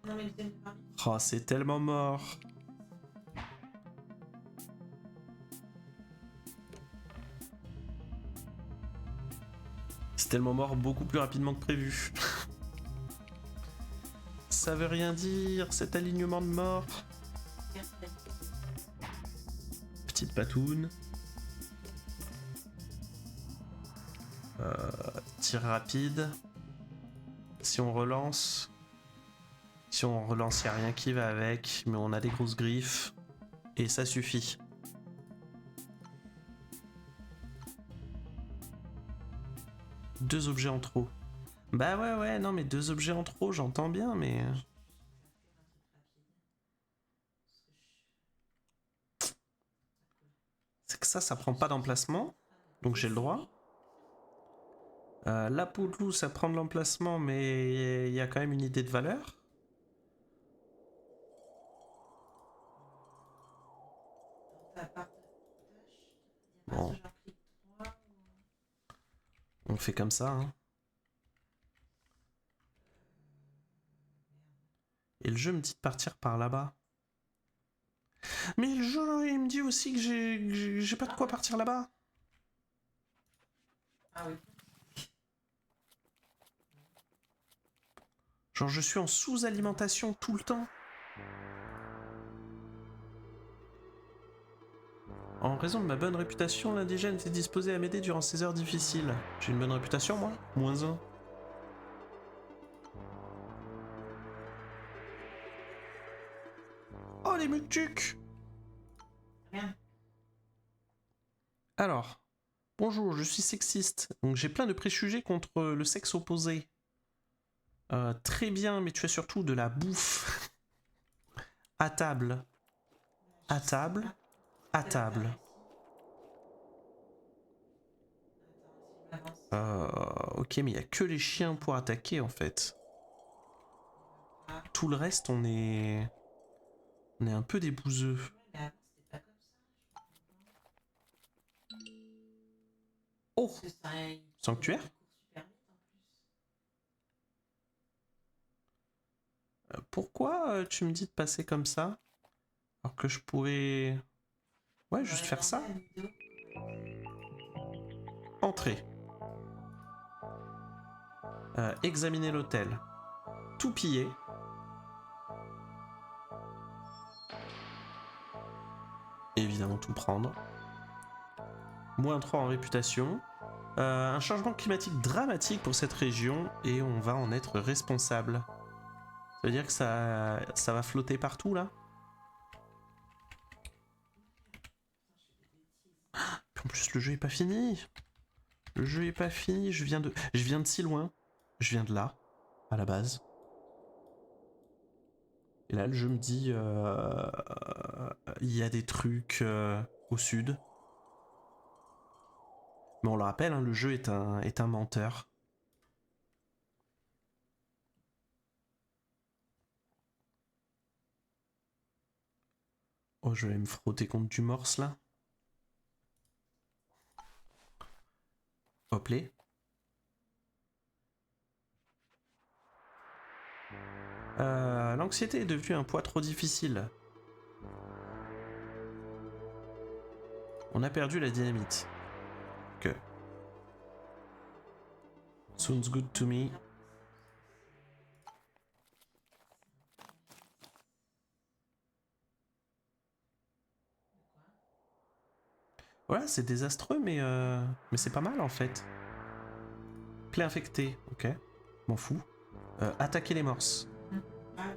Non mais le deuxième parmi. Oh, c'est tellement mort. C'est tellement mort beaucoup plus rapidement que prévu. Ça veut rien dire, cet alignement de mort. Petite patoune. Tir rapide. Si on relance... Si on relance, il n'y a rien qui va avec, mais on a des grosses griffes. Et ça suffit. Deux objets en trop. Bah ouais, non mais 2 objets en trop, j'entends bien, mais... C'est que ça prend pas d'emplacement, donc j'ai le droit. La peau de loup, ça prend de l'emplacement, mais il y a quand même une idée de valeur. Bon. On fait comme ça, hein. Et le jeu me dit de partir par là-bas. Mais le jeu, il me dit aussi que j'ai pas de quoi partir là-bas. Ah oui. Genre, je suis en sous-alimentation tout le temps. En raison de ma bonne réputation, l'indigène s'est disposé à m'aider durant ces heures difficiles. J'ai une bonne réputation, moi? -1. Oh, les muktuk! Rien. Alors, bonjour, je suis sexiste, donc j'ai plein de préjugés contre le sexe opposé. Très bien, mais tu as surtout de la bouffe. À table. À table. À table. Ok, mais il n'y a que les chiens pour attaquer en fait. Tout le reste, on est un peu des bouseux. Oh, sanctuaire. Pourquoi tu me dis de passer comme ça? Alors que je pourrais... Ouais, juste faire ça. Entrer. Examiner l'hôtel. Tout piller. Évidemment tout prendre. -3 en réputation. Un changement climatique dramatique pour cette région et on va en être responsable. Ça veut dire que ça va flotter partout là? Puis en plus le jeu est pas fini. Le jeu est pas fini, je viens de si loin. Je viens de là, à la base. Et là le jeu me dit il y a des trucs au sud. Mais on le rappelle, hein, le jeu est un menteur. Oh, je vais me frotter contre du morse là. Hop les. L'anxiété est devenue un poids trop difficile. On a perdu la dynamite. Que. Sounds good to me. Voilà, c'est désastreux, mais c'est pas mal en fait. Clé infectée, ok. M'en fous. Attaquer les morses. Ah,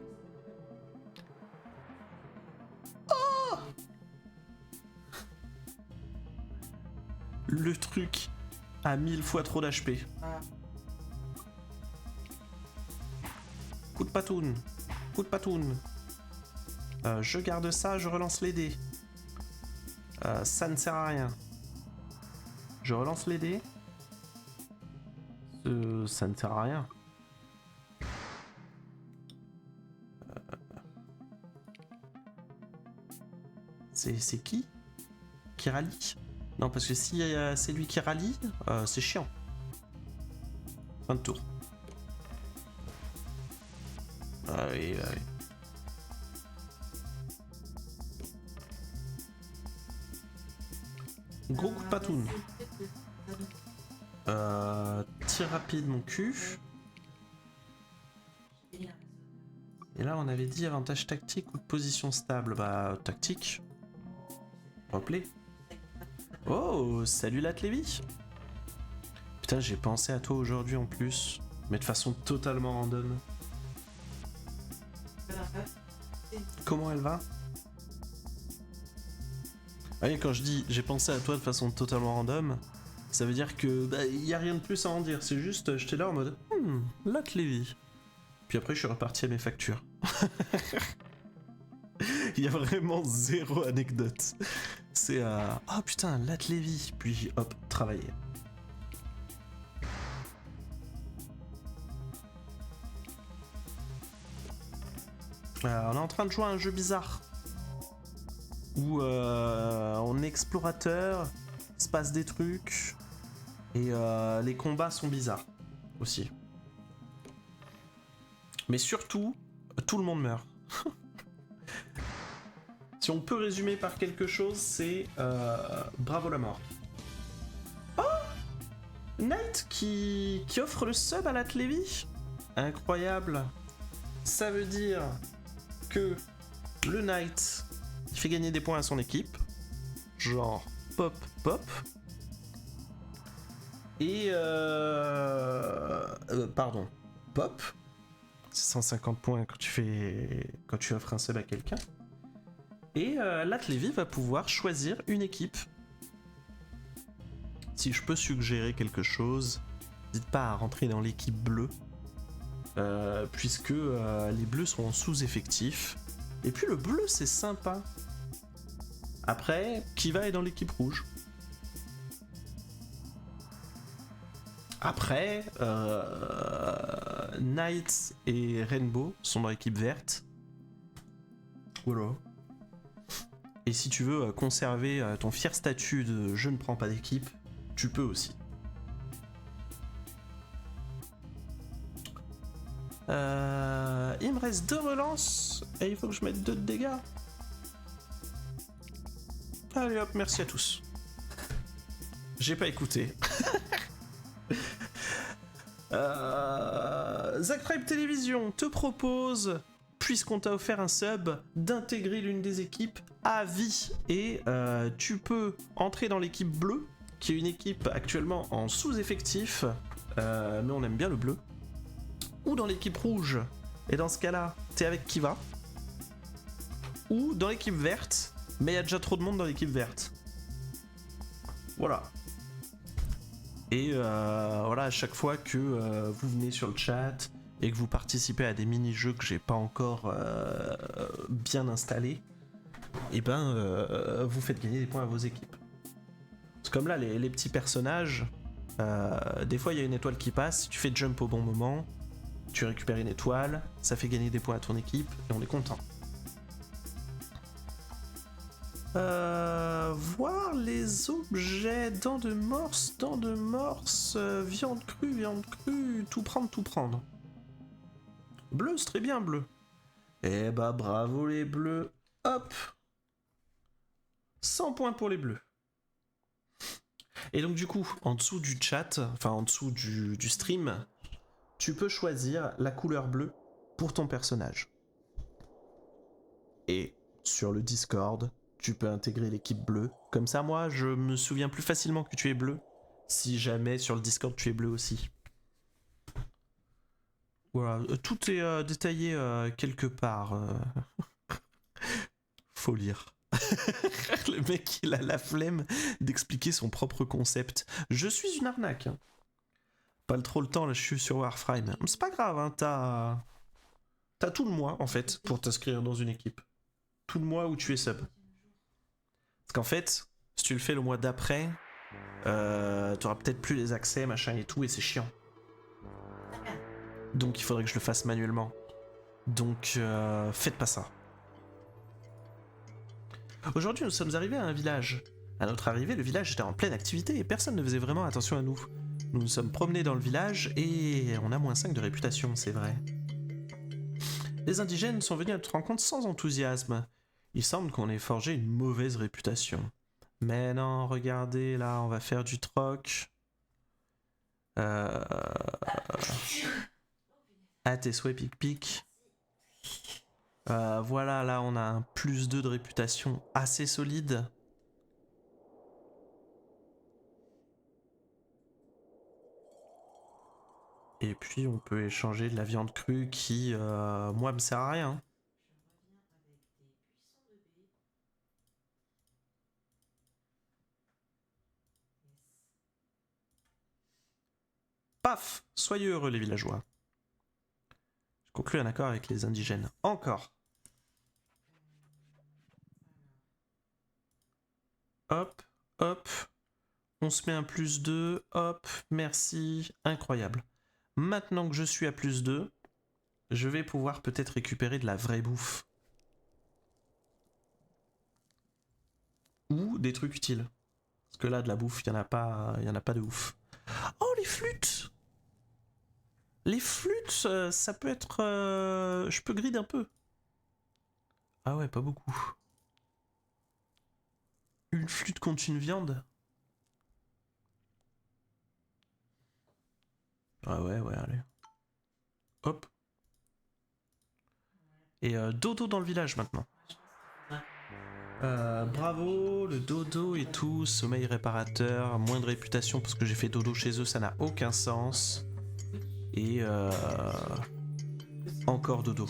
Le truc a 1000 fois trop d'HP. ah. Coup de patoune. Coup de patoune. Je garde ça, je relance les dés. Ça ne sert à rien. Je relance les dés. Ça ne sert à rien. C'est qui rallie? Non, parce que si c'est lui qui rallie, c'est chiant. Fin de tour. Ah oui, ah oui. Gros coup de patoune. Tir rapide, mon cul. Et là, on avait dit avantage tactique ou de position stable. Bah, tactique. Replay. Oh, salut Latlevi. Putain, j'ai pensé à toi aujourd'hui en plus. Mais de façon totalement random. Comment elle va? Ah oui, quand je dis j'ai pensé à toi de façon totalement random, ça veut dire que bah, y a rien de plus à en dire. C'est juste, j'étais là en mode Latlevi. Puis après, je suis reparti à mes factures. Il y a vraiment zéro anecdote. C'est oh putain, Latlevi. Puis hop, travailler. On est en train de jouer à un jeu bizarre. Où on est explorateur, il se passe des trucs. Et les combats sont bizarres aussi. Mais surtout, tout le monde meurt. Si on peut résumer par quelque chose, c'est bravo la mort. Oh, Knight qui offre le sub à Latlevi. Incroyable. Ça veut dire que le Knight il fait gagner des points à son équipe. Genre pop pop. Et pardon, pop. C'est 150 points quand tu offres un sub à quelqu'un. Et Latlevi va pouvoir choisir une équipe. Si je peux suggérer quelque chose, n'hésite pas à rentrer dans l'équipe bleue. Puisque les bleus sont en sous-effectif. Et puis le bleu c'est sympa. Après, Kiva est dans l'équipe rouge. Après, Knight et Rainbow sont dans l'équipe verte. Voilà. Et si tu veux conserver ton fier statut de je ne prends pas d'équipe, tu peux aussi. Il me reste 2 relances et il faut que je mette 2 de dégâts. Allez hop, merci à tous. J'ai pas écouté. Zack Tribe Télévision te propose, puisqu'on t'a offert un sub, d'intégrer l'une des équipes à vie. Et tu peux entrer dans l'équipe bleue, qui est une équipe actuellement en sous-effectif, mais on aime bien le bleu. Ou dans l'équipe rouge, et dans ce cas-là, t'es avec Kiva. Ou dans l'équipe verte, mais il y a déjà trop de monde dans l'équipe verte. Voilà. Et voilà, à chaque fois que vous venez sur le chat et que vous participez à des mini-jeux que j'ai pas encore bien installés, et ben vous faites gagner des points à vos équipes. C'est comme là, les petits personnages, des fois il y a une étoile qui passe, si tu fais jump au bon moment, tu récupères une étoile, ça fait gagner des points à ton équipe et on est content. Voir les objets, dents de morse, viande crue, tout prendre. Bleu, c'est très bien bleu. Eh bah bravo les bleus, hop 100 points pour les bleus. Et donc du coup, en dessous du chat, enfin en dessous du stream, tu peux choisir la couleur bleue pour ton personnage. Et sur le Discord, tu peux intégrer l'équipe bleue. Comme ça, moi, je me souviens plus facilement que tu es bleu. Si jamais sur le Discord tu es bleu aussi. Voilà, tout est détaillé quelque part. Faut lire. Le mec, il a la flemme d'expliquer son propre concept. Je suis une arnaque. Hein. Pas trop le temps, là, je suis sur Warframe. C'est pas grave, hein, t'as tout le mois, en fait, pour t'inscrire dans une équipe. Tout le mois où tu es sub. Parce qu'en fait, si tu le fais le mois d'après, t'auras peut-être plus les accès, machin et tout, et c'est chiant. Donc il faudrait que je le fasse manuellement. Donc faites pas ça. Aujourd'hui, nous sommes arrivés à un village. À notre arrivée, le village était en pleine activité et personne ne faisait vraiment attention à nous. Nous nous sommes promenés dans le village et on a -5 de réputation, c'est vrai. Les indigènes sont venus à notre rencontre sans enthousiasme. Il semble qu'on ait forgé une mauvaise réputation. Mais non, regardez, là, on va faire du troc. À tes souhaits, pic-pic. Voilà, là, on a un +2 de réputation assez solide. Et puis, on peut échanger de la viande crue qui, moi, me sert à rien. Paf! Soyez heureux, les villageois. Je conclue un accord avec les indigènes. Encore. Hop, hop. On se met un +2. Hop, merci. Incroyable. Maintenant que je suis à +2, je vais pouvoir peut-être récupérer de la vraie bouffe. Ou des trucs utiles. Parce que là, de la bouffe, il n'y en a pas de ouf. Oh, les flûtes! Les flûtes, ça peut être... je peux grid un peu. Ah ouais, pas beaucoup. Une flûte contre une viande? Ah ouais, allez. Hop. Et dodo dans le village maintenant. Bravo, le dodo et tout, sommeil réparateur, moins de réputation parce que j'ai fait dodo chez eux, ça n'a aucun sens. Et encore dodo.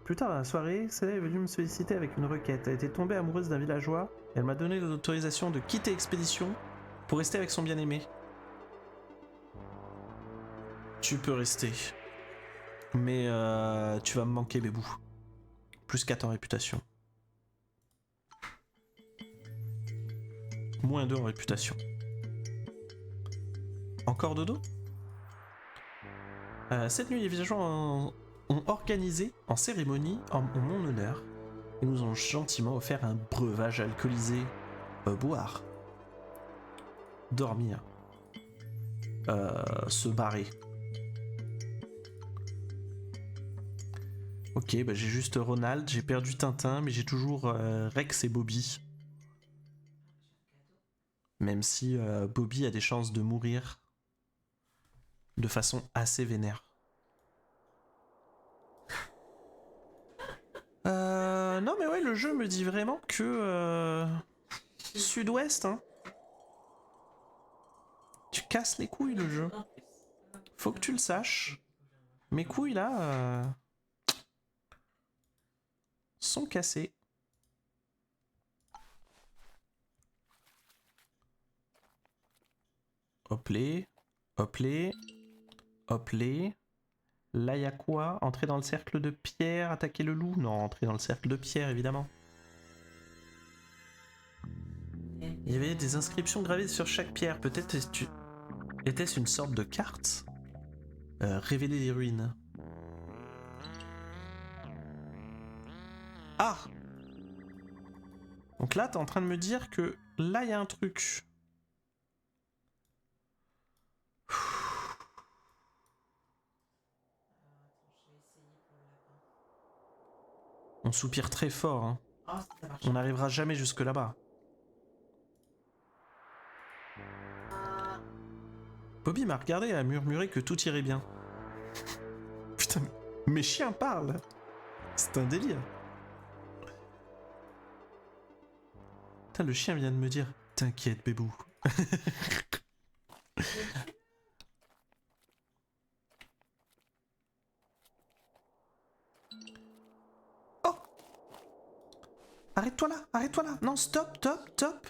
Plus tard dans la soirée, Célia est venue me solliciter avec une requête. Elle était tombée amoureuse d'un villageois et elle m'a donné l'autorisation de quitter l'expédition pour rester avec son bien-aimé. Tu peux rester. Mais tu vas me manquer, bébou. +4 en réputation. -2 en réputation. Encore dodo? Cette nuit, les villageois ont organisé en cérémonie en mon honneur et nous ont gentiment offert un breuvage alcoolisé. Boire. Dormir. Se barrer. Ok, bah j'ai juste Ronald, j'ai perdu Tintin, mais j'ai toujours Rex et Bobby. Même si Bobby a des chances de mourir de façon assez vénère. Non mais ouais, le jeu me dit vraiment que... Sud-Ouest, hein. Tu casses les couilles, le jeu. Faut que tu le saches. Mes couilles, là... sont cassées. Hop les, hop les, hop les. Là, il y a quoi? Entrer dans le cercle de pierre, attaquer le loup? Non, entrer dans le cercle de pierre, évidemment. Il y avait des inscriptions gravées sur chaque pierre. Peut-être était-ce une sorte de carte? Révéler les ruines. Ah! Donc là, t'es en train de me dire que là, il y a un truc. On soupire très fort, hein. On n'arrivera jamais jusque là-bas. Bobby m'a regardé et a murmuré que tout irait bien. Putain, mes chiens parlent. C'est un délire. Putain, le chien vient de me dire « T'inquiète, bébou. » Oh! Arrête-toi là! Non, stop, stop!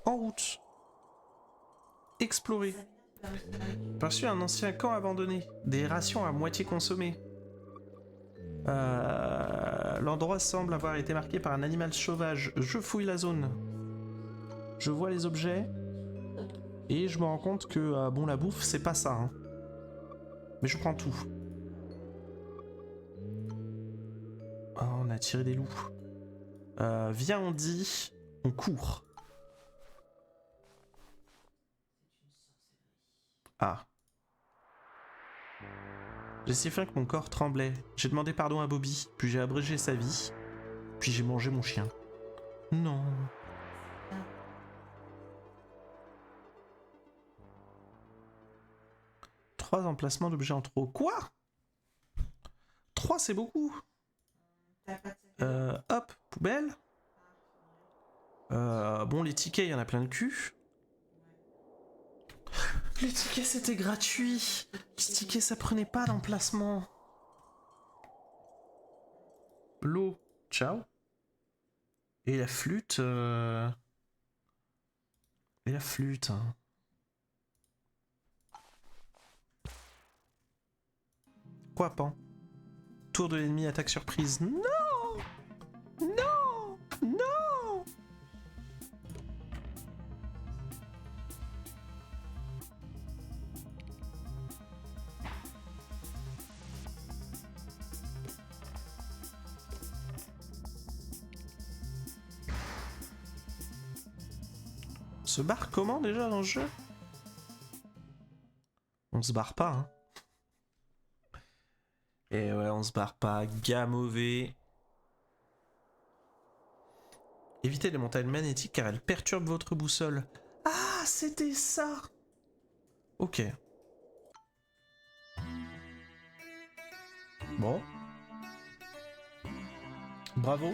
En route. Explorer. Perçu un ancien camp abandonné. Des rations à moitié consommées. L'endroit semble avoir été marqué par un animal sauvage. Je fouille la zone. Je vois les objets. Et je me rends compte que, bon, la bouffe, c'est pas ça. Hein. Mais je prends tout. Oh, on a tiré des loups. Viens, on dit. On court. Ah. J'ai si faim que mon corps tremblait. J'ai demandé pardon à Bobby, puis j'ai abrégé sa vie, puis j'ai mangé mon chien. Non. Trois emplacements d'objets en trop. Quoi? 3 c'est beaucoup. Hop, poubelle. Bon, les tickets, il y en a plein le cul. Les tickets, c'était gratuit. Les tickets, ça prenait pas d'emplacement. L'eau, ciao. Et la flûte... Et la flûte... Hein. Quoi, Pan? Tour de l'ennemi, attaque surprise. Non! Non! Non! On se barre comment déjà dans le jeu? On se barre pas, hein. Et ouais, on se barre pas. Gars mauvais. Évitez les montagnes magnétiques car elles perturbent votre boussole. Ah, c'était ça! Ok. Bon. Bravo.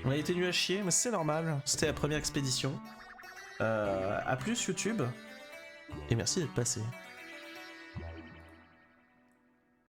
On a été nul à chier, mais c'est normal. C'était la première expédition. À plus YouTube. Et merci d'être passé.